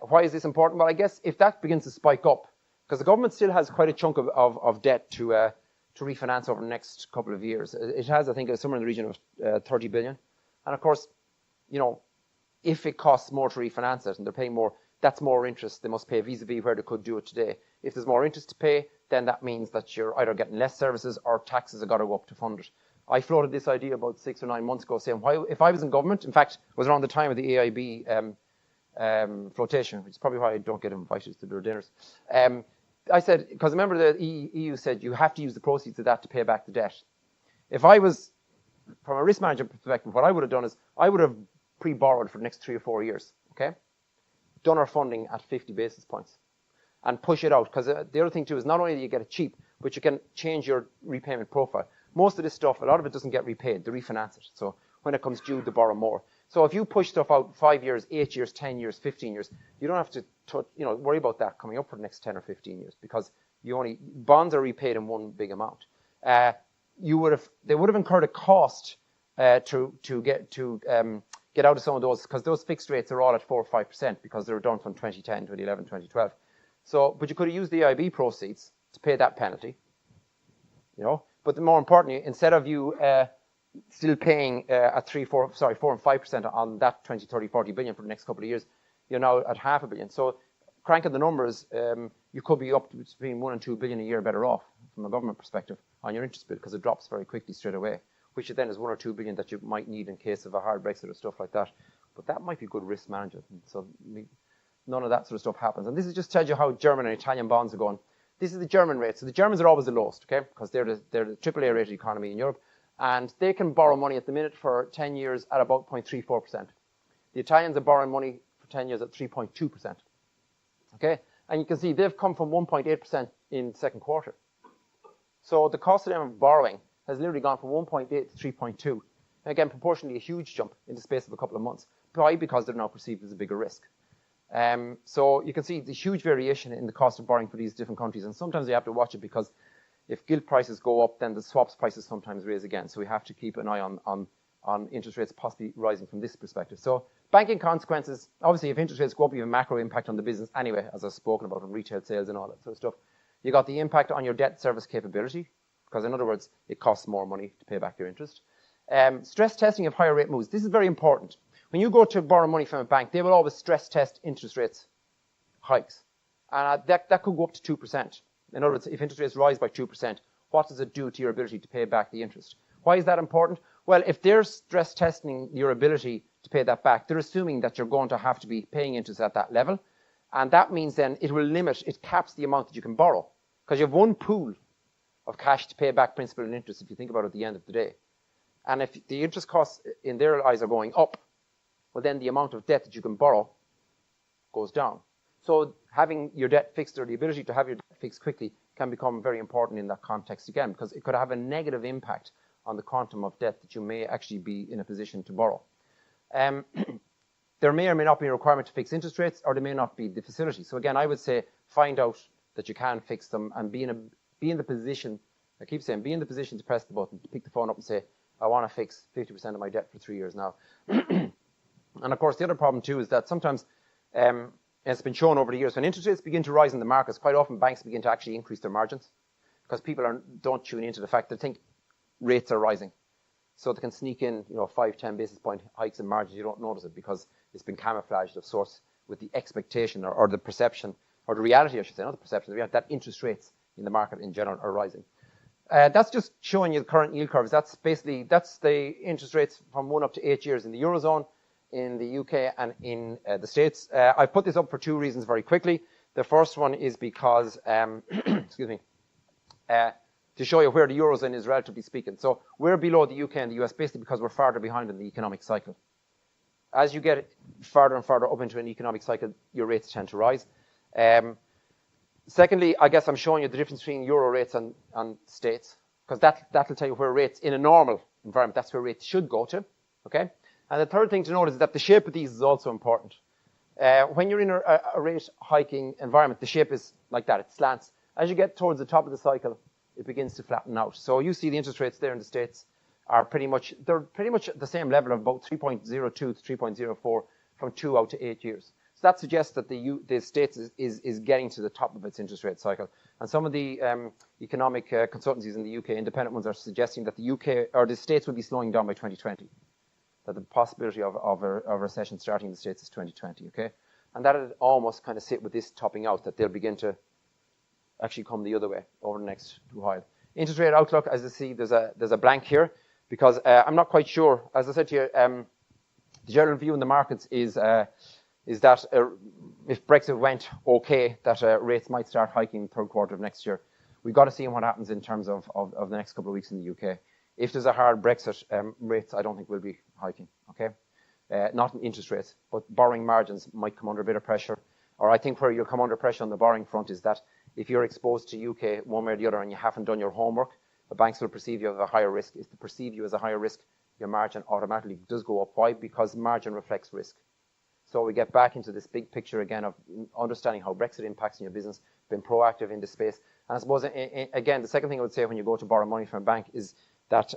why is this important? Well, I guess if that begins to spike up, because the government still has quite a chunk of debt to refinance over the next couple of years. It has, I think, somewhere in the region of 30 billion. And of course, if it costs more to refinance it and they're paying more, that's more interest they must pay vis-a-vis where they could do it today. If there's more interest to pay, then that means that you're either getting less services or taxes have got to go up to fund it. I floated this idea about 6 or 9 months ago, saying, if I was in government, in fact, it was around the time of the AIB flotation, which is probably why I don't get invited to their dinners. I said, because remember the EU said you have to use the proceeds of that to pay back the debt. If I was, from a risk management perspective, what I would have done is I would have pre-borrowed for the next 3 or 4 years, okay? Done our funding at 50 basis points and push it out. Because the other thing too is not only do you get it cheap, but you can change your repayment profile. Most of this stuff, a lot of it doesn't get repaid. They refinance it. So when it comes due, they borrow more. So if you push stuff out 5 years, 8 years, 10 years, 15 years, you don't have to worry about that coming up for the next 10 or 15 years because bonds are repaid in one big amount. They would have incurred a cost to get out of some of those, because those fixed rates are all at 4 or 5% because they were done from 2010, 2011, 2012. So, but you could have used the EIB proceeds to pay that penalty, But more importantly, instead of you still paying at 4 and 5% on that 20, 30, 40 billion for the next couple of years, you're now at $500 million. So, cranking the numbers, you could be up to between 1 and 2 billion a year better off from a government perspective on your interest bill because it drops very quickly straight away, which then is 1 or 2 billion that you might need in case of a hard Brexit or stuff like that. But that might be good risk management. So none of that sort of stuff happens. And this is just tells you how German and Italian bonds are going. This is the German rate. So the Germans are always the lowest, okay? Because they're the AAA rated economy in Europe. And they can borrow money at the minute for 10 years at about 0.34%. The Italians are borrowing money for 10 years at 3.2%. Okay? And you can see they've come from 1.8% in the second quarter. So the cost of them of borrowing has literally gone from 1.8 to 3.2. Again, proportionally a huge jump in the space of a couple of months. Why? Because they're now perceived as a bigger risk. So you can see the huge variation in the cost of borrowing for these different countries. And sometimes you have to watch it because if gilt prices go up, then the swaps prices sometimes raise again. So we have to keep an eye on interest rates possibly rising from this perspective. So banking consequences, obviously if interest rates go up, you have a macro impact on the business anyway, as I've spoken about on retail sales and all that sort of stuff. You got the impact on your debt service capability, because in other words, it costs more money to pay back your interest. Stress testing of higher rate moves. This is very important. When you go to borrow money from a bank, they will always stress test interest rates hikes. And that could go up to 2%. In other words, if interest rates rise by 2%, what does it do to your ability to pay back the interest? Why is that important? Well, if they're stress testing your ability to pay that back, they're assuming that you're going to have to be paying interest at that level. And that means then it caps the amount that you can borrow. Because you have one pool of cash to pay back principal and interest if you think about it at the end of the day. And if the interest costs in their eyes are going up, well, then the amount of debt that you can borrow goes down. So having your debt fixed, or the ability to have your debt fixed quickly, can become very important in that context again, because it could have a negative impact on the quantum of debt that you may actually be in a position to borrow. There may or may not be a requirement to fix interest rates, or there may not be the facility. So again, I would say find out that you can fix them and be in the position, I keep saying, be in the position to press the button, to pick the phone up and say, I want to fix 50% of my debt for 3 years now. And of course, the other problem too is that sometimes, it's been shown over the years, when interest rates begin to rise in the markets, quite often banks begin to actually increase their margins, because people don't tune into the fact that they think rates are rising. So they can sneak in, 5, 10 basis point hikes in margins. You don't notice it because it's been camouflaged of sorts with the expectation or the perception, or the reality, I should say, not the perception, the reality that interest rates in the market in general are rising. That's just showing you the current yield curves. That's the interest rates from 1 up to 8 years in the Eurozone, in the UK, and in the States. I've put this up for 2 reasons very quickly. The first one is because, excuse me, to show you where the Eurozone is relatively speaking. So we're below the UK and the US basically because we're farther behind in the economic cycle. As you get farther and farther up into an economic cycle, your rates tend to rise. Secondly, I guess I'm showing you the difference between Euro rates and States, because that'll tell you where rates, in a normal environment, that's where rates should go to, okay? And the third thing to note is that the shape of these is also important. When you're in a rate hiking environment, the shape is like that, it slants. As you get towards the top of the cycle, it begins to flatten out. So you see the interest rates there in the States are pretty much at the same level of about 3.02 to 3.04 from 2 out to 8 years. So that suggests that the States is getting to the top of its interest rate cycle. And some of the economic consultancies in the UK, independent ones, are suggesting that the UK or the States will be slowing down by 2020. That the possibility of a recession starting in the States is 2020, okay? And that would almost kind of sit with this topping out, that they'll begin to actually come the other way over the next while. Interest rate outlook, as you see, there's a blank here, because I'm not quite sure. As I said to you, the general view in the markets is that if Brexit went okay, that rates might start hiking in the third quarter of next year. We've got to see what happens in terms of the next couple of weeks in the UK. If there's a hard Brexit, rates I don't think will be hiking, okay? Not in interest rates, but borrowing margins might come under a bit of pressure. Or I think where you'll come under pressure on the borrowing front is that if you're exposed to UK one way or the other and you haven't done your homework, the banks will perceive you as a higher risk. If they perceive you as a higher risk, your margin automatically does go up. Why? Because margin reflects risk. So we get back into this big picture again of understanding how Brexit impacts on your business, being proactive in this space. And I suppose, again, the second thing I would say when you go to borrow money from a bank is that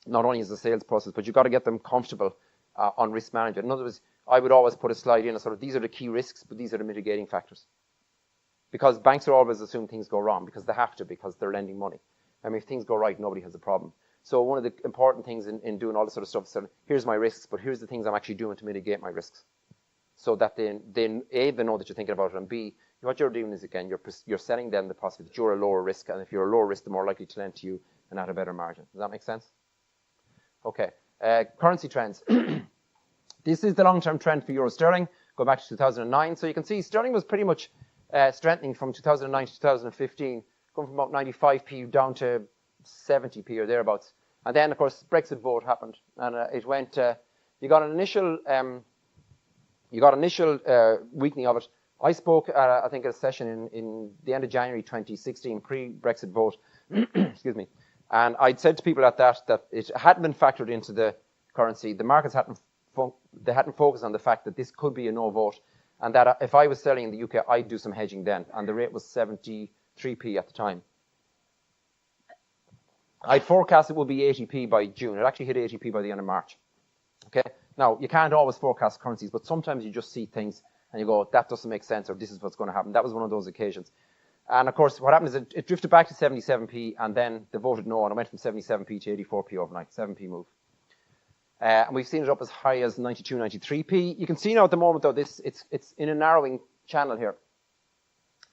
not only is the sales process, but you've got to get them comfortable on risk management. In other words, I would always put a slide in, sort of, these are the key risks, but these are the mitigating factors. Because banks are always assume things go wrong, because they have to, because they're lending money. I mean, if things go right, nobody has a problem. So one of the important things in doing all this sort of stuff is, here's my risks, but here's the things I'm actually doing to mitigate my risks. So that they know that you're thinking about it, and B, what you're doing is, again, you're selling them the prospect that you're a lower risk, and if you're a lower risk, they're more likely to lend to you and at a better margin. Does that make sense? Okay. Currency trends. This is the long-term trend for euro sterling, go back to 2009. So you can see sterling was pretty much strengthening from 2009 to 2015, going from about 95p down to 70p or thereabouts. And then, of course, Brexit vote happened, and it went. You got an initial weakening of it. I spoke, I think, at a session in the end of January 2016, pre-Brexit vote. Excuse me. And I'd said to people at that it hadn't been factored into the currency. The markets hadn't focused on the fact that this could be a no vote, and that if I was selling in the UK, I'd do some hedging then. And the rate was 73p at the time. I'd forecast it would be 80p by June. It actually hit 80p by the end of March. Okay. Now, you can't always forecast currencies, but sometimes you just see things and you go, that doesn't make sense, or this is what's going to happen. That was one of those occasions. And of course, what happened is it drifted back to 77p, and then they voted no, and it went from 77p to 84p overnight, 7p move. And we've seen it up as high as 92, 93p. You can see now at the moment, though, it's in a narrowing channel here.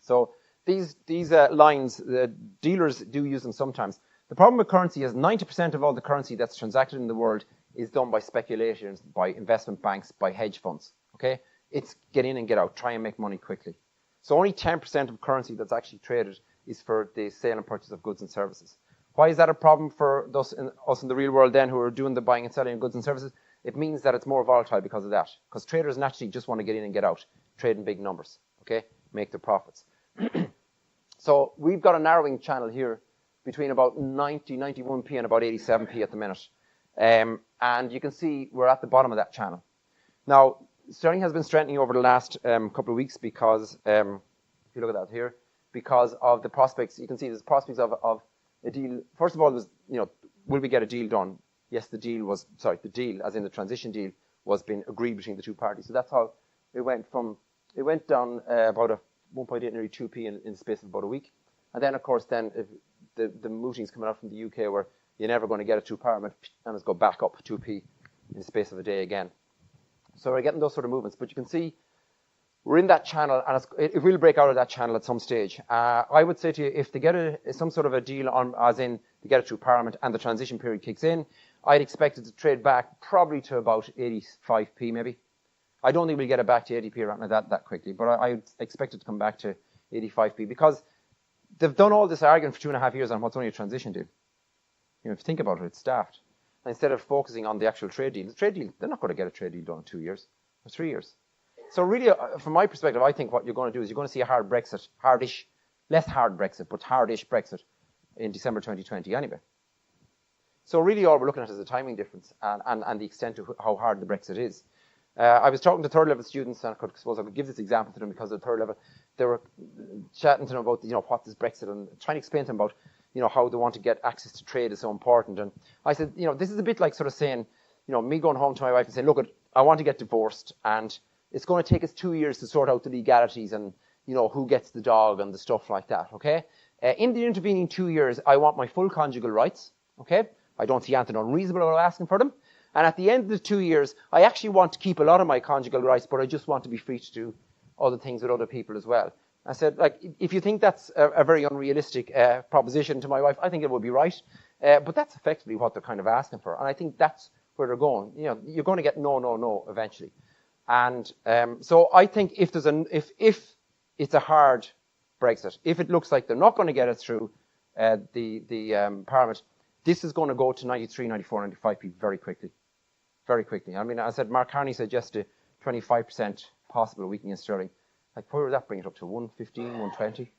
So these lines, the dealers do use them sometimes. The problem with currency is 90% of all the currency that's transacted in the world is done by speculators, by investment banks, by hedge funds. Okay, it's get in and get out, try and make money quickly. So only 10% of currency that's actually traded is for the sale and purchase of goods and services. Why is that a problem for us in the real world then who are doing the buying and selling of goods and services? It means that it's more volatile because of that. Because traders naturally just want to get in and get out, trade in big numbers, okay? Make their profits. So we've got a narrowing channel here between about 90, 91p and about 87p at the minute. And you can see we're at the bottom of that channel. Now, sterling has been strengthening over the last couple of weeks because, if you look at that here, because of the prospects. You can see there's prospects of a deal. First of all, there's, will we get a deal done? Yes, the deal, as in the transition deal, was being agreed between the two parties. So that's how it went from, it went down about a 1.8, nearly 2p in the space of about a week. And then, of course, if the mootings coming out from the UK where you're never going to get it through Parliament, and it's go back up 2p in the space of a day again. So we're getting those sort of movements. But you can see we're in that channel, and it will break out of that channel at some stage. I would say to you, if they get some sort of a deal on, as in they get it through Parliament and the transition period kicks in, I'd expect it to trade back probably to about 85p maybe. I don't think we'll get it back to 80p or anything like that quickly, but I expect it to come back to 85p because they've done all this argument for 2.5 years on what's only a transition deal. If you think about it, it's daft. And instead of focusing on the actual trade deal, they're not going to get a trade deal done in 2 years or 3 years. So really, from my perspective, I think what you're going to do is you're going to see a hard Brexit, hardish, less hard Brexit, but hardish Brexit in December 2020 anyway. So really all we're looking at is the timing difference and the extent of how hard the Brexit is. I was talking to third level students, and I suppose I could give this example to them because at third level, they were chatting to them about, what is Brexit and trying to explain to them about, how they want to get access to trade is so important. And I said, this is a bit like sort of saying, me going home to my wife and saying, look, I want to get divorced and it's going to take us 2 years to sort out the legalities and, who gets the dog and the stuff like that, okay? In the intervening 2 years, I want my full conjugal rights, okay? I don't see anything unreasonable about asking for them. And at the end of the 2 years, I actually want to keep a lot of my conjugal rights, but I just want to be free to do other things with other people as well. I said, if you think that's a very unrealistic proposition to my wife, I think it would be right. But that's effectively what they're kind of asking for. And I think that's where they're going. You're going to get no eventually. And so I think if it's a hard Brexit, if it looks like they're not going to get it through the Parliament, this is going to go to 93, 94, 95p very quickly. Very quickly. I mean, I said Mark Carney suggested 25% possible weakening in sterling. Where would that bring it up to? 115, 120?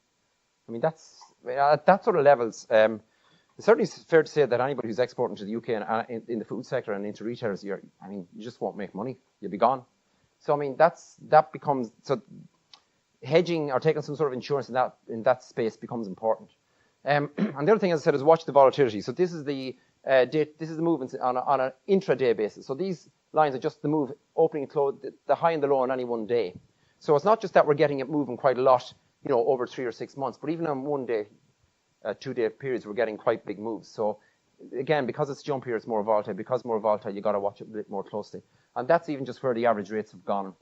I mean, that's at that sort of levels. It's certainly fair to say that anybody who's exporting to the UK and in the food sector and into retailers, you just won't make money. You'll be gone. So I mean, that becomes so hedging or taking some sort of insurance in that space becomes important. And the other thing, as I said, is watch the volatility. So this is the movements on an intraday basis. So these lines are just the move, opening and close, the high and the low on any one day. So it's not just that we're getting it moving quite a lot, over 3 or 6 months, but even on 1 day, 2 day periods, we're getting quite big moves. So again, because it's jumpier, it's more volatile. Because more volatile, you got to watch it a bit more closely. And that's even just where the average rates have gone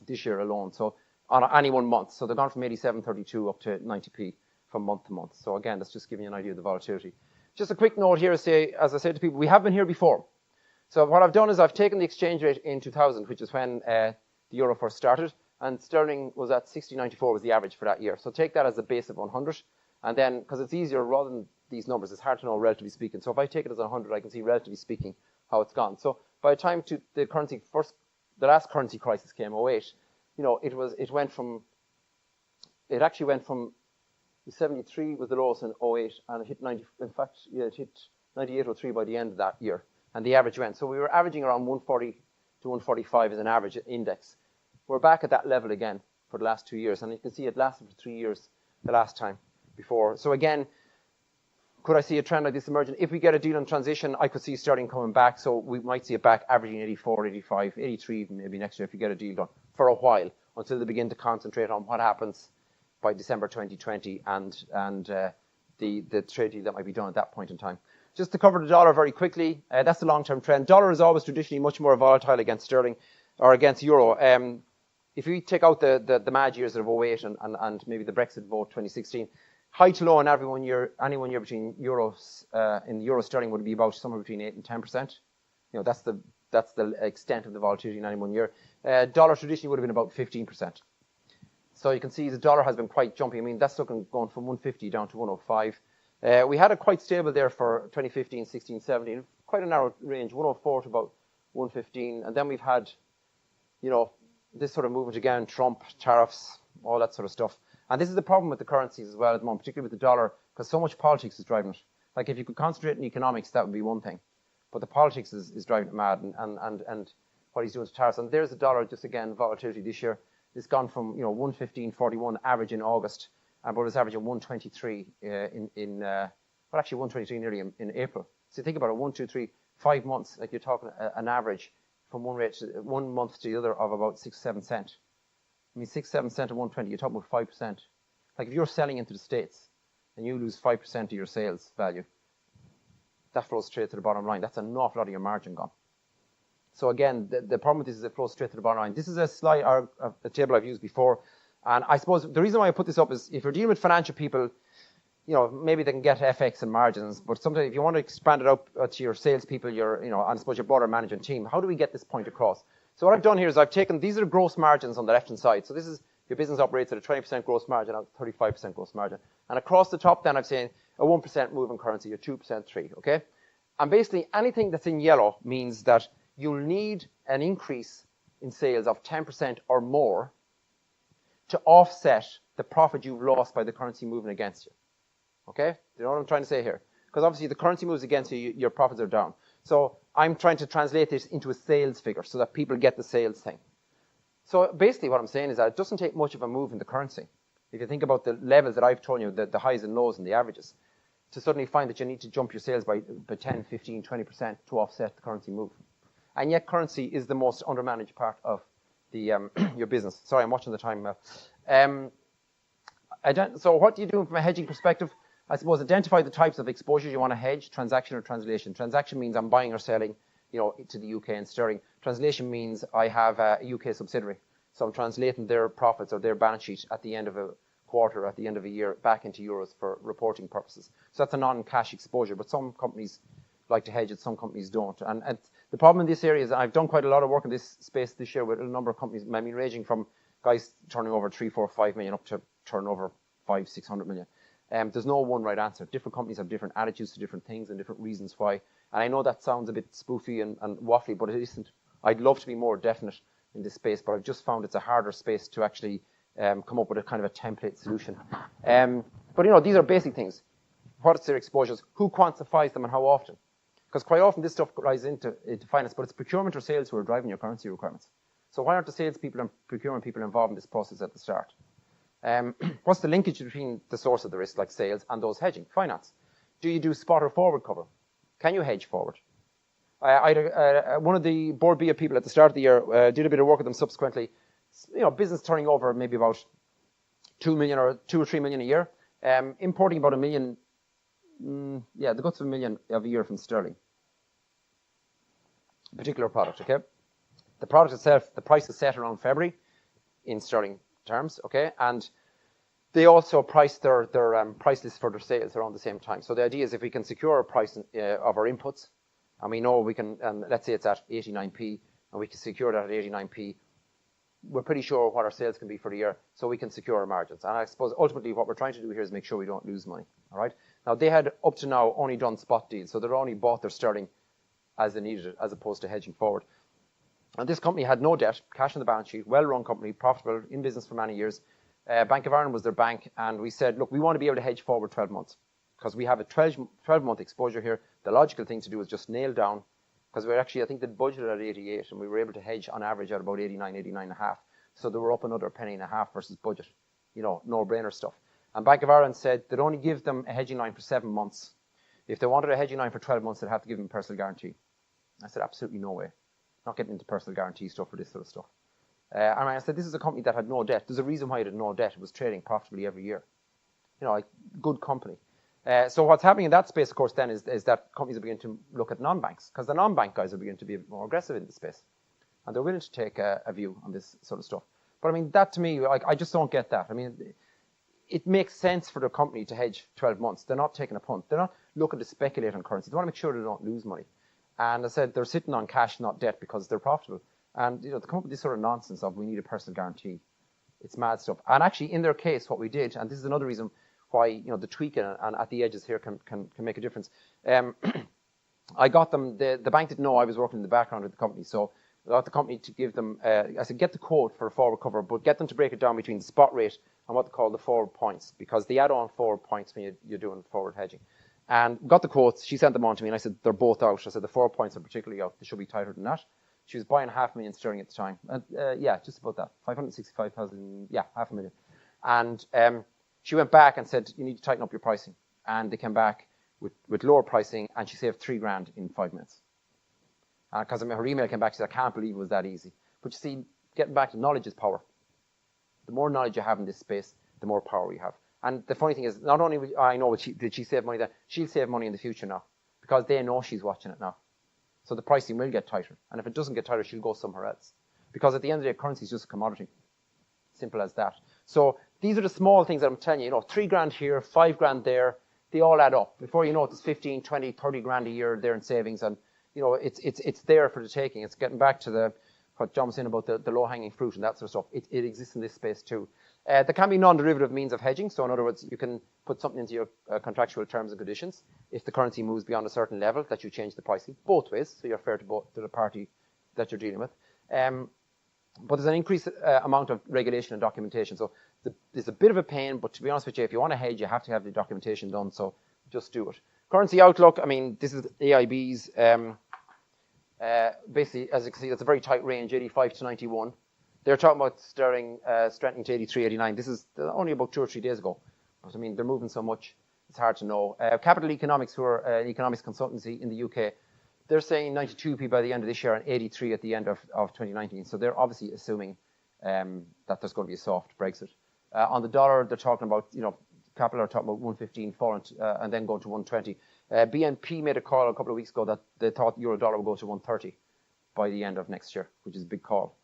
this year alone. So on any 1 month, so they've gone from 87.32 up to 90p from month to month. So again, that's just giving you an idea of the volatility. Just a quick note here, as I said to people, we have been here before. So what I've done is I've taken the exchange rate in 2000, which is when the euro first started, and sterling was at 60.94 was the average for that year. So take that as a base of 100, and then, because it's easier rather than these numbers, it's hard to know relatively speaking. So if I take it as 100, I can see relatively speaking how it's gone. So by the time the last currency crisis came, 08, it actually went from 73 was the lowest in 08, and it hit 90. In fact, it hit 98.03 by the end of that year, and the average went. So we were averaging around 140 to 145 as an average index. We're back at that level again for the last 2 years, and you can see it lasted for 3 years the last time before. So again, could I see a trend like this emerging? If we get a deal on transition, I could see sterling coming back, so we might see it back averaging 84, 85, 83 even maybe next year if you get a deal done for a while, until they begin to concentrate on what happens by December 2020 and the trade deal that might be done at that point in time. Just to cover the dollar very quickly, that's the long-term trend. Dollar is always traditionally much more volatile against sterling or against euro. If you take out the mad years of 08 and maybe the Brexit vote 2016, high to low in any 1 year between euros in euro sterling would be about somewhere between 8 and 10%. That's the extent of the volatility in any 1 year. Dollar traditionally would have been about 15%. So you can see the dollar has been quite jumpy. I mean, that's looking going from 150 down to 105. We had it quite stable there for 2015, 16, 17, quite a narrow range, 104 to about 115. And then we've had, you know, this sort of movement again, Trump, tariffs, all that sort of stuff. And this is the problem with the currencies as well at the moment, particularly with the dollar, because so much politics is driving it. Like if you could concentrate on economics, that would be one thing. But the politics is driving it mad, and what he's doing to tariffs. And there's the dollar, just again, volatility this year. It's gone from 115.41 average in August, but it was averaging 123 actually 123 nearly in April. So think about it, 1, 2, 3, 5 months, like you're talking an average from one month to the other of about 6, 7 cents. I mean, 6, 7 cents of 120, you're talking about 5%. Like if you're selling into the States and you lose 5% of your sales value, that flows straight to the bottom line. That's an awful lot of your margin gone. So again, the problem with this is it flows straight to the bottom line. This is a slide, or a table I've used before. And I suppose the reason why I put this up is if you're dealing with financial people, maybe they can get FX and margins, but sometimes if you want to expand it out to your salespeople, and I suppose your broader management team, how do we get this point across? So what I've done here is I've taken, these are gross margins on the left-hand side. So this is your business operates at a 20% gross margin, or 35% gross margin. And across the top then I've saying a 1% move in currency, a 2%, 3%, okay? And basically anything that's in yellow means that you'll need an increase in sales of 10% or more to offset the profit you've lost by the currency moving against you. Okay? Do you know what I'm trying to say here? Because obviously the currency moves against you, your profits are down. So I'm trying to translate this into a sales figure so that people get the sales thing. So basically what I'm saying is that it doesn't take much of a move in the currency. If you think about the levels that I've told you, the highs and lows and the averages, to suddenly find that you need to jump your sales by 10, 15, 20% to offset the currency move. And yet currency is the most undermanaged part of the your business. Sorry, I'm watching the time. So what do you do from a hedging perspective? I suppose identify the types of exposures you want to hedge, transaction or translation. Transaction means I'm buying or selling, to the UK in sterling. Translation means I have a UK subsidiary. So I'm translating their profits or their balance sheet at the end of a quarter, at the end of a year, back into euros for reporting purposes. So that's a non-cash exposure, but some companies like to hedge it, some companies don't. And the problem in this area is I've done quite a lot of work in this space this year with a number of companies, I mean, ranging from guys turning over 3, 4, 5 million up to turnover 500, 600 million. There's no one right answer. Different companies have different attitudes to different things and different reasons why. And I know that sounds a bit spoofy and waffly, but it isn't. I'd love to be more definite in this space, but I've just found it's a harder space to actually come up with a kind of a template solution. But these are basic things. What's their exposures? Who quantifies them and how often? Because quite often this stuff rises into finance, but it's procurement or sales who are driving your currency requirements. So why aren't the salespeople and procurement people involved in this process at the start? What's the linkage between the source of the risk, like sales, and those hedging? Finance. Do you do spot or forward cover? Can you hedge forward? One of the board BA people at the start of the year did a bit of work with them subsequently. Business turning over maybe about 2 million or 2 or 3 million a year, importing about $1 million. The guts of $1 million a year from sterling. A particular product, okay? The product itself, the price is set around February in sterling terms, okay? And they also price their price list for their sales around the same time. So the idea is if we can secure a price of our inputs, and we know we can, and let's say it's at 89p, and we can secure that at 89p, we're pretty sure what our sales can be for the year, so we can secure our margins. And I suppose ultimately what we're trying to do here is make sure we don't lose money, all right? Now, they had up to now only done spot deals, so they'd only bought their sterling as they needed it, as opposed to hedging forward. And this company had no debt, cash on the balance sheet, well-run company, profitable, in business for many years. Bank of Ireland was their bank, and we said, look, we want to be able to hedge forward 12 months because we have a 12-month exposure here. The logical thing to do is just nail down, because we're actually, I think, the budgeted at 88, and we were able to hedge on average at about 89, 89.5. So they were up another penny and a half versus budget, no-brainer stuff. And Bank of Ireland said they'd only give them a hedging line for 7 months. If they wanted a hedging line for 12 months, they'd have to give them a personal guarantee. I said, absolutely no way. Not getting into personal guarantee stuff for this sort of stuff. And I said, this is a company that had no debt. There's a reason why it had no debt. It was trading profitably every year. Good company. So what's happening in that space, of course, then is that companies are beginning to look at non-banks, because the non-bank guys are beginning to be a bit more aggressive in this space. And they're willing to take a view on this sort of stuff. But I mean, that to me, I just don't get that. I mean, it makes sense for the company to hedge 12 months. They're not taking a punt. They're not looking to speculate on currency. They want to make sure they don't lose money. And I said they're sitting on cash, not debt, because they're profitable. And to come up with this sort of nonsense of we need a personal guarantee, It's mad stuff. And actually, in their case, what we did, and this is another reason why the tweaking and at the edges here can make a difference. I got them. The bank didn't know I was working in the background of the company, so I got the company to give them. I said, get the quote for a forward cover, but get them to break it down between the spot rate and what they call the forward points, because they add on forward points when you're doing forward hedging. And got the quotes. She sent them on to me, and I said they're both out. I said the forward points are particularly out. They should be tighter than that. She was buying £500,000 sterling at the time. Yeah, just about that. 565,000. Yeah, £500,000. And she went back and said, you need to tighten up your pricing. And they came back with lower pricing, and she saved $3,000 in 5 minutes. Because her email came back, she said, I can't believe it was that easy. But you see, getting back to knowledge is power. The more knowledge you have in this space, the more power you have. And the funny thing is, not only I know did she save money then, she'll save money in the future now, because they know she's watching it now. So the pricing will get tighter. And if it doesn't get tighter, she'll go somewhere else. Because at the end of the day, currency is just a commodity. Simple as that. So these are the small things that I'm telling you. $3,000 here, $5,000 there. They all add up. Before you know it, there's 15, 20, 30 grand a year there in savings. And it's there for the taking. It's getting back to what John was saying about the low-hanging fruit and that sort of stuff. It exists in this space too. There can be non-derivative means of hedging. So in other words, you can put something into your contractual terms and conditions if the currency moves beyond a certain level, that you change the pricing both ways, so you're fair to the party that you're dealing with. But there's an increased amount of regulation and documentation. So there's a bit of a pain, but to be honest with you, if you want to hedge, you have to have the documentation done. So just do it. Currency outlook. I mean, this is AIB's. Basically, as you can see, it's a very tight range, 85 to 91. They're talking about sterling strengthening to 83, 89. This is only about 2 or 3 days ago. But I mean, they're moving so much, it's hard to know. Capital Economics, who are an economics consultancy in the UK, they're saying 92p by the end of this year and 83 at the end of 2019. So they're obviously assuming that there's going to be a soft Brexit. On the dollar, they're talking about, capital are talking about 115 falling and then going to 120. BNP made a call a couple of weeks ago that they thought euro dollar would go to 130 by the end of next year, which is a big call.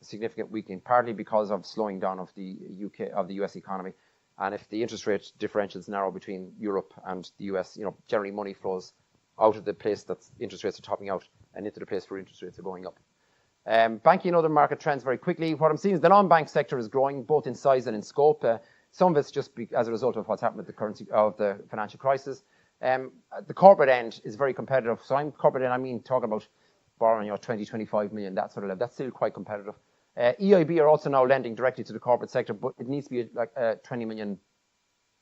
Significant weakening, partly because of slowing down of the US economy. And if the interest rate differentials narrow between Europe and the US, generally money flows out of the place that interest rates are topping out and into the place where interest rates are going up. Banking and other market trends very quickly. What I'm seeing is the non-bank sector is growing both in size and in scope. Some of it's just as a result of what's happened with the currency of the financial crisis. The corporate end is very competitive. So corporate end, I mean talking about borrowing 20, 25 million, that sort of level. That's still quite competitive. EIB are also now lending directly to the corporate sector, but it needs to be like a 20 million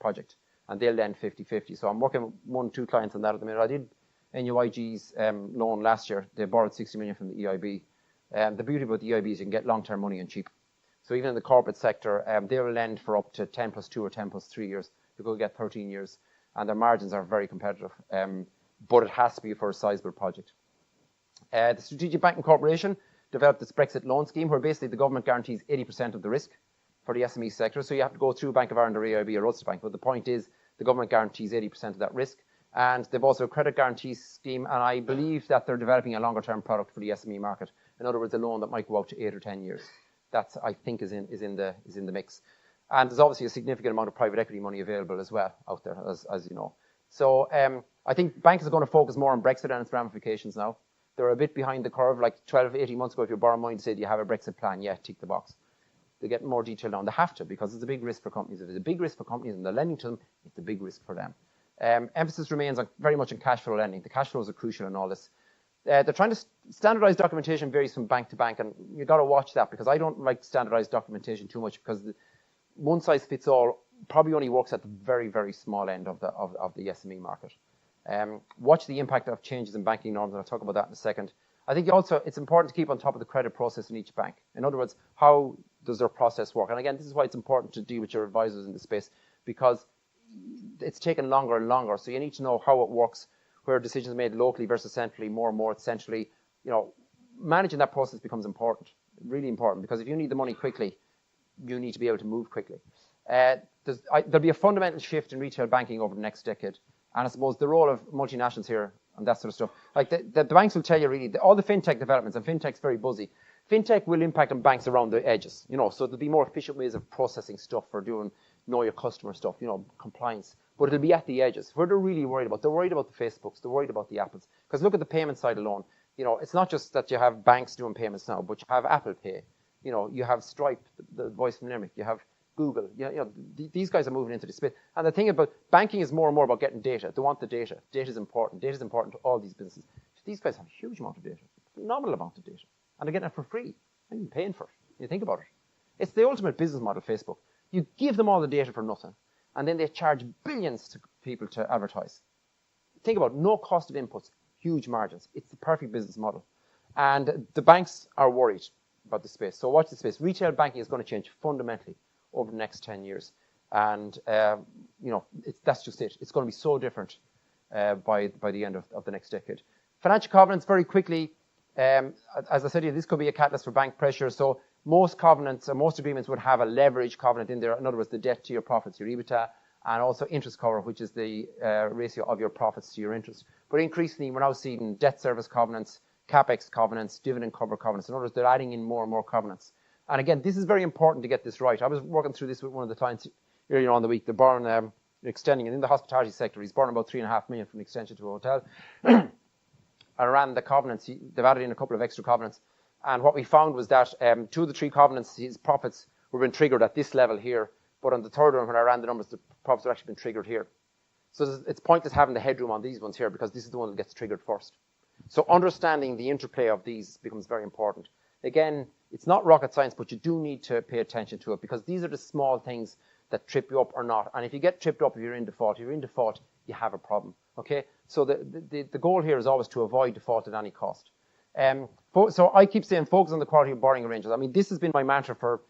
project, and they'll lend 50-50. So I'm working with 1-2 clients on that at the minute. I did NUIG's loan last year. They borrowed 60 million from the EIB. The beauty about the EIB is you can get long-term money and cheap. So even in the corporate sector, they will lend for up to 10 plus 2 or 10 plus 3 years. You could get 13 years, and their margins are very competitive. But it has to be for a sizable project. The Strategic Banking Corporation developed this Brexit loan scheme where basically the government guarantees 80% of the risk for the SME sector. So you have to go through Bank of Ireland or AIB or Ulster Bank. But the point is the government guarantees 80% of that risk. And they've also a credit guarantee scheme. And I believe that they're developing a longer term product for the SME market. In other words, a loan that might go out to 8 or 10 years. That's, I think, is in the mix. And there's obviously a significant amount of private equity money available as well out there, as you know. So I think banks are going to focus more on Brexit and its ramifications now. They're a bit behind the curve. Like 12, 18 months ago, if you're borrowing money to say, do you have a Brexit plan? Yeah, tick the box. They get more detail now. They have to, because it's a big risk for companies. If it's a big risk for companies and they're lending to them, it's a big risk for them. Emphasis remains very much on cash flow lending. The cash flows are crucial in all this. They're trying to standardize documentation varies from bank to bank, and you've got to watch that, because I don't like standardized documentation too much, because one size fits all probably only works at the very, very small end of the SME market. Watch the impact of changes in banking norms, and I'll talk about that in a second. I think also it's important to keep on top of the credit process in each bank. In other words, how does their process work? And again, this is why it's important to deal with your advisors in this space, because it's taken longer and longer. So you need to know how it works, where decisions are made locally versus centrally, more and more centrally. Managing that process becomes important, really important, because if you need the money quickly, you need to be able to move quickly. There'll be a fundamental shift in retail banking over the next decade. And I suppose the role of multinationals here and that sort of stuff, like the banks will tell you really, all the fintech developments, and fintech's very buzzy. Fintech will impact on banks around the edges, so there'll be more efficient ways of processing stuff for doing know your customer stuff, compliance. But it'll be at the edges. Where they're really worried about, they're worried about the Facebooks, they're worried about the Apples. Because look at the payment side alone. It's not just that you have banks doing payments now, but you have Apple Pay, You have Stripe, the voice from Limerick. You have Google. These guys are moving into the space. And the thing about banking is more and more about getting data. They want the data. Data is important. Data is important to all these businesses. These guys have a huge amount of data, phenomenal amount of data, and they're getting it for free. They're even paying for it. You think about it. It's the ultimate business model, Facebook. You give them all the data for nothing, and then they charge billions to people to advertise. Think about it, no cost of inputs, huge margins. It's the perfect business model. And the banks are worried about the space. So watch the space. Retail banking is going to change fundamentally over the next 10 years. And, that's just it. It's going to be so different by the end of the next decade. Financial covenants, very quickly. As I said, this could be a catalyst for bank pressure. So most covenants, or most agreements would have a leverage covenant in there. In other words, the debt to your profits, your EBITDA, and also interest cover, which is the ratio of your profits to your interest. But increasingly, we're now seeing debt service covenants, capex covenants, dividend cover covenants. In other words, they're adding in more and more covenants. And again, this is very important to get this right. I was working through this with one of the clients earlier on the week. They're borrowing, extending, and in the hospitality sector, he's borrowing about $3.5 million from an extension to a hotel. And around the covenants, they've added in a couple of extra covenants. And what we found was that 2 of the 3 covenants, his profits were being triggered at this level here. But on the third one, when I ran the numbers, the profits were actually been triggered here. So it's pointless having the headroom on these ones here because this is the one that gets triggered first. So understanding the interplay of these becomes very important. Again, it's not rocket science, but you do need to pay attention to it because these are the small things that trip you up or not. And if you get tripped up, if you're in default, you have a problem. Okay? So the goal here is always to avoid default at any cost. So I keep saying focus on the quality of borrowing arrangements. I mean, this has been my mantra for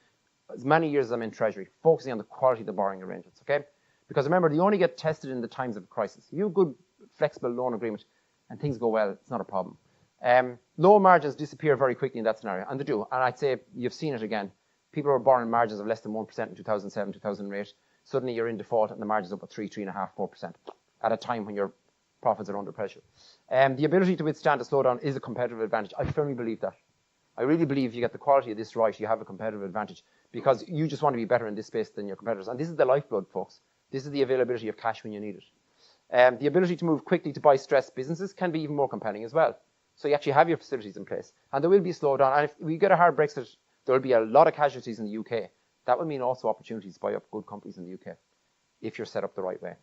as many years as I'm in Treasury, focusing on the quality of the borrowing arrangements. Okay? Because remember, you only get tested in the times of crisis. If you have a good, flexible loan agreement and things go well, it's not a problem. Low margins disappear very quickly in that scenario, and they do. And I'd say you've seen it again. People are borrowing margins of less than 1% in 2007, 2008. Suddenly you're in default and the margin's up at 3.5%, 4% at a time when your profits are under pressure. The ability to withstand a slowdown is a competitive advantage. I firmly believe that. I really believe if you get the quality of this right, you have a competitive advantage because you just want to be better in this space than your competitors. And this is the lifeblood, folks. This is the availability of cash when you need it. The ability to move quickly to buy stressed businesses can be even more compelling as well. So you actually have your facilities in place. And there will be a slowdown. And if we get a hard Brexit, there will be a lot of casualties in the UK. That will mean also opportunities to buy up good companies in the UK if you're set up the right way.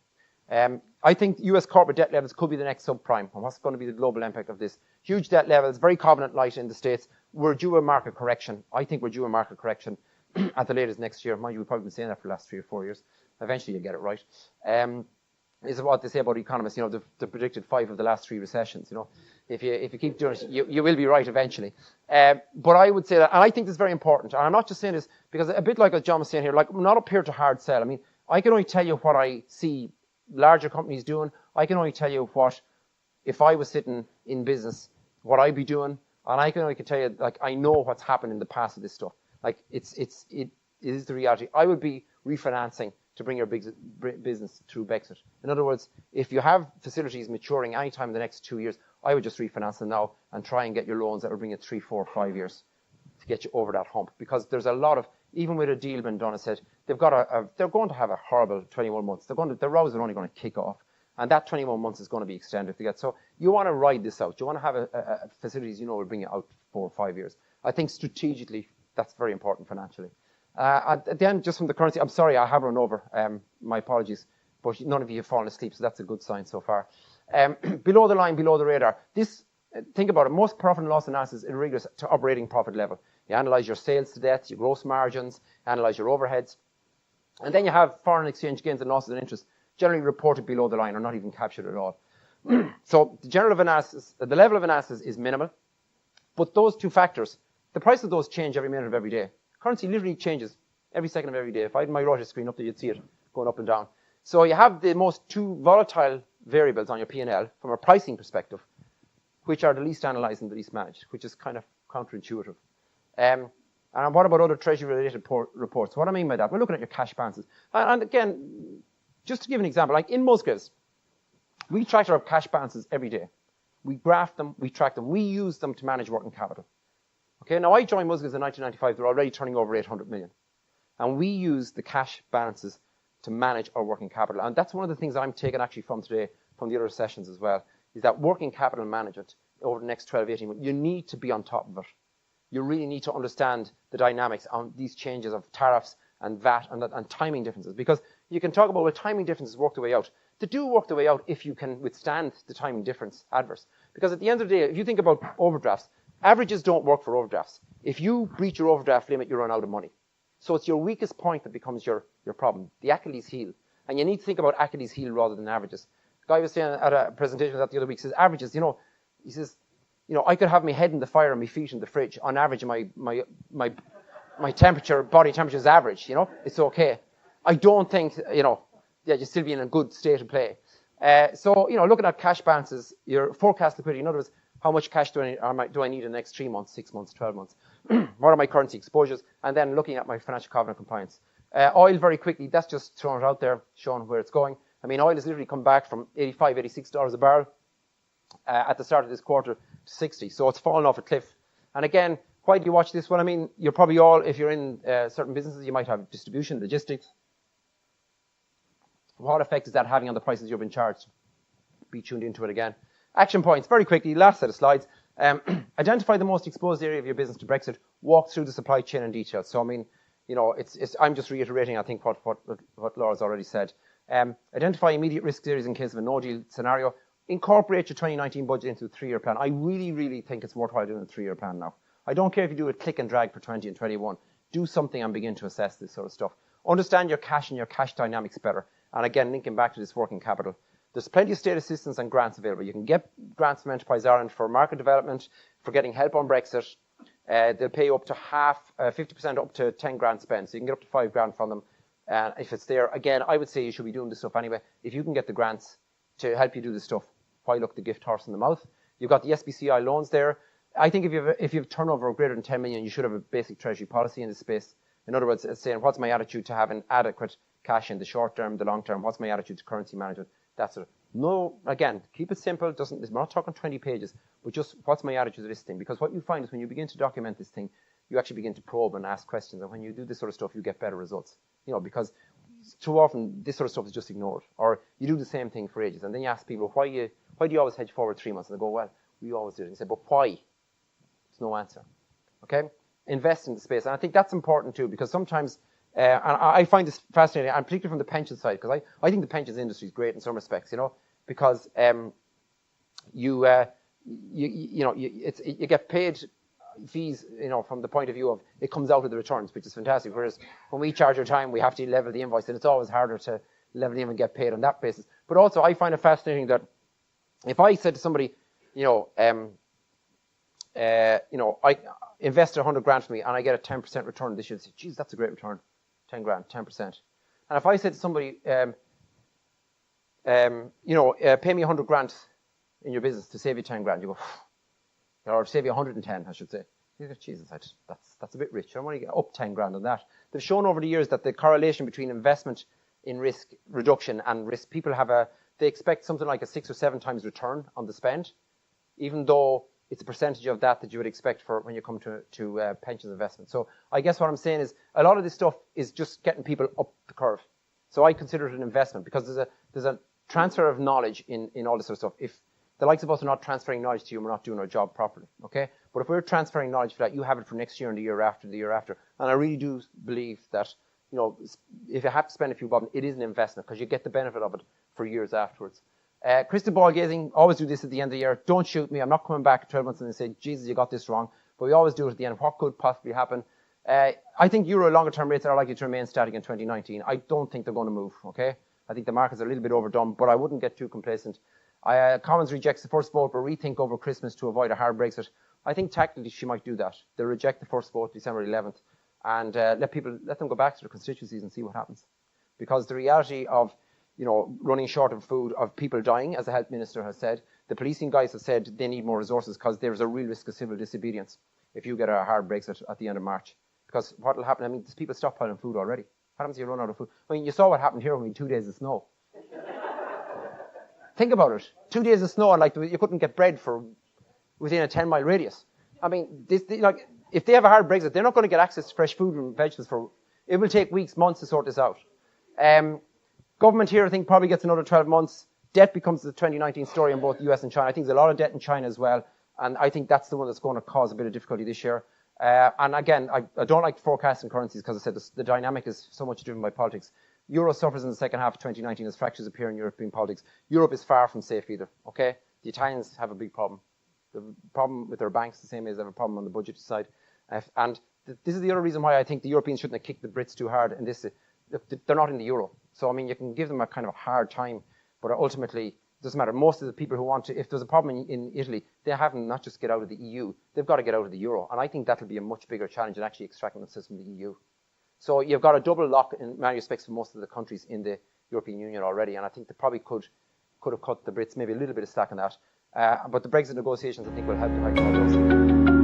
I think US corporate debt levels could be the next subprime. And what's going to be the global impact of this? Huge debt levels, very covenant light in the States. We're due a market correction. I think we're due a market correction at the latest next year. Mind you, we've probably been saying that for the last 3 or 4 years. Eventually you'll get it right. Is what they say about economists. They've predicted 5 of the last 3 recessions. If you keep doing it, you will be right eventually. But I would say that, and I think this is very important. And I'm not just saying this because a bit like what John was saying here, like I'm not up here to hard sell. I mean, I can only tell you what I see larger companies doing. I can only tell you what, if I was sitting in business, what I'd be doing. And I can only tell you, like, I know what's happened in the past of this stuff. Like, it is the reality. I would be refinancing to bring your business through Brexit. In other words, if you have facilities maturing anytime in the next 2 years, I would just refinance them now and try and get your loans that will bring you 3, 4, 5 years to get you over that hump. Because there's a lot of, even with a deal being done, I said, they're going to have a horrible 21 months. Their rows are only going to kick off. And that 21 months is going to be extended to get. So you want to ride this out. You want to have a facilities will bring you out 4 or 5 years. I think strategically, that's very important financially. At the end, just from the currency, I'm sorry, I have run over. My apologies. But none of you have fallen asleep, so that's a good sign so far. Below the line, below the radar. Think about it. Most profit and loss analysis is rigorous to operating profit level. You analyze your sales to debt, your gross margins, analyze your overheads. And then you have foreign exchange gains and losses and interest, generally reported below the line or not even captured at all. So the level of analysis is minimal. But those 2 factors, the price of those change every minute of every day. Currency literally changes every second of every day. If I had my Reuters screen up there, you'd see it going up and down. So you have the most 2 volatile variables on your P&L from a pricing perspective, which are the least analyzed and the least managed, which is kind of counterintuitive. And what about other Treasury-related reports? What I mean by that, we're looking at your cash balances. And again, just to give an example, like in Musgraves, we track our cash balances every day. We graph them, we track them, we use them to manage working capital. Okay, now I joined Musgraves in 1995, they're already turning over 800 million. And we use the cash balances to manage our working capital. And that's one of the things I'm taking actually from today, from the other sessions as well, is that working capital management over the next 12, 18 months, you need to be on top of it. you really need to understand the dynamics on these changes of tariffs and VAT and timing differences. Because you can talk about, well, timing differences work their way out. They do work their way out if you can withstand the timing difference adverse. Because at the end of the day, if you think about overdrafts, averages don't work for overdrafts. If you breach your overdraft limit, you run out of money. So it's your weakest point that becomes your problem, the Achilles heel. And you need to think about Achilles heel rather than averages. The guy was saying at a presentation the other week, says, averages, he says, I could have my head in the fire and my feet in the fridge. On average, my temperature, body temperature is average, it's okay. I don't think, you'll still be in a good state of play. So, looking at cash balances, your forecast liquidity, in other words, how much cash do I need in the next 3 months, 6 months, 12 months? What are my currency exposures? And then looking at my financial covenant compliance. Oil, very quickly, that's just throwing it out there, showing where it's going. I mean, oil has literally come back from $85, $86 a barrel at the start of this quarter to 60. So it's fallen off a cliff. And again, why do you watch this? Well, I mean, you're probably all, if you're in certain businesses, you might have distribution, logistics. What effect is that having on the prices you've been charged? Be tuned into it again. Action points, very quickly, last set of slides. Identify the most exposed area of your business to Brexit. Walk through the supply chain in detail. So, I mean, I'm just reiterating, I think, what Laura's already said. Identify immediate risk areas in case of a no-deal scenario. Incorporate your 2019 budget into a 3-year plan. I really, really think it's worthwhile doing a 3-year plan now. I don't care if you do a click and drag for 20 and 21. Do something and begin to assess this sort of stuff. Understand your cash and your cash dynamics better. And again, linking back to this working capital. There's plenty of state assistance and grants available. You can get grants from Enterprise Ireland for market development, for getting help on Brexit. They'll pay you up to 50% up to 10 grand spend. So you can get up to 5 grand from them. And if it's there, again, I would say you should be doing this stuff anyway. If you can get the grants to help you do this stuff, why look the gift horse in the mouth? You've got the SBCI loans there. I think if you have turnover of greater than 10 million, you should have a basic treasury policy in this space. In other words, it's saying, what's my attitude to having adequate cash in the short term, the long term? What's my attitude to currency management? That's it. No, again, keep it simple. We're not talking 20 pages, but just what's my attitude to this thing? Because what you find is when you begin to document this thing, you actually begin to probe and ask questions. And when you do this sort of stuff, you get better results. Because too often this sort of stuff is just ignored. Or you do the same thing for ages. And then you ask people, why do you always hedge forward 3 months? And they go, well, we always do it. And you say, but why? There's no answer. Okay? Invest in the space. And I think that's important too, because sometimes, and I find this fascinating, and particularly from the pension side, because I think the pensions industry is great in some respects, because you get paid fees, from the point of view of it comes out of the returns, which is fantastic. Whereas when we charge our time, we have to level the invoice, and it's always harder to level the invoice and get paid on that basis. But also, I find it fascinating that if I said to somebody, I invest 100 grand for me and I get a 10% return this year, they say, geez, that's a great return. 10 grand, 10%. And if I said to somebody, pay me 100 grand in your business to save you 10 grand, you go, or save you 110, I should say. You go, Jesus, that's a bit rich. I want to get up 10 grand on that. They've shown over the years that the correlation between investment in risk reduction and risk, people they expect something like a 6 or 7 times return on the spend, even though it's a percentage of that you would expect for when you come to pensions investment. So I guess what I'm saying is a lot of this stuff is just getting people up the curve. So I consider it an investment because there's a transfer of knowledge in all this sort of stuff. If the likes of us are not transferring knowledge to you, we're not doing our job properly, okay? But if we're transferring knowledge for that, you have it for next year and the year after, the year after. And I really do believe that, if you have to spend a few bob, it is an investment because you get the benefit of it for years afterwards. Crystal ball gazing, always do this at the end of the year. Don't shoot me. I'm not coming back 12 months and say, Jesus, you got this wrong. But we always do it at the end. What could possibly happen? I think euro longer term rates are likely to remain static in 2019. I don't think they're going to move, okay? I think the markets are a little bit overdone, but I wouldn't get too complacent. Commons rejects the first vote, but rethink over Christmas to avoid a hard Brexit. I think tactically she might do that. They'll reject the first vote December 11th and let them go back to their constituencies and see what happens. Because the reality of running short of food, of people dying, as the health minister has said, the policing guys have said they need more resources because there's a real risk of civil disobedience if you get a hard Brexit at the end of March. Because what will happen, there's people stockpiling food already. What happens if you run out of food? You saw what happened here when we had 2 days of snow. Think about it. 2 days of snow and you couldn't get bread for within a 10-mile radius. If they have a hard Brexit, they're not going to get access to fresh food and vegetables it will take weeks, months to sort this out. Government here, I think, probably gets another 12 months. Debt becomes the 2019 story in both the US and China. I think there's a lot of debt in China as well. And I think that's the one that's going to cause a bit of difficulty this year. And again, I don't like forecasting currencies because I said the dynamic is so much driven by politics. Euro suffers in the second half of 2019 as fractures appear in European politics. Europe is far from safe either, okay? The Italians have a big problem. The problem with their banks the same as they have a problem on the budget side. And this is the other reason why I think the Europeans shouldn't have kicked the Brits too hard. And this, they're not in the euro. So, I mean, you can give them a kind of hard time, but ultimately, it doesn't matter. Most of the people who want to, if there's a problem in Italy, they have them not just get out of the EU, they've got to get out of the euro. And I think that'll be a much bigger challenge than actually extracting themselves from the EU. So you've got a double lock in many respects for most of the countries in the European Union already. And I think they probably could have cut the Brits maybe a little bit of slack on that. But the Brexit negotiations, I think, will help to heighten all those.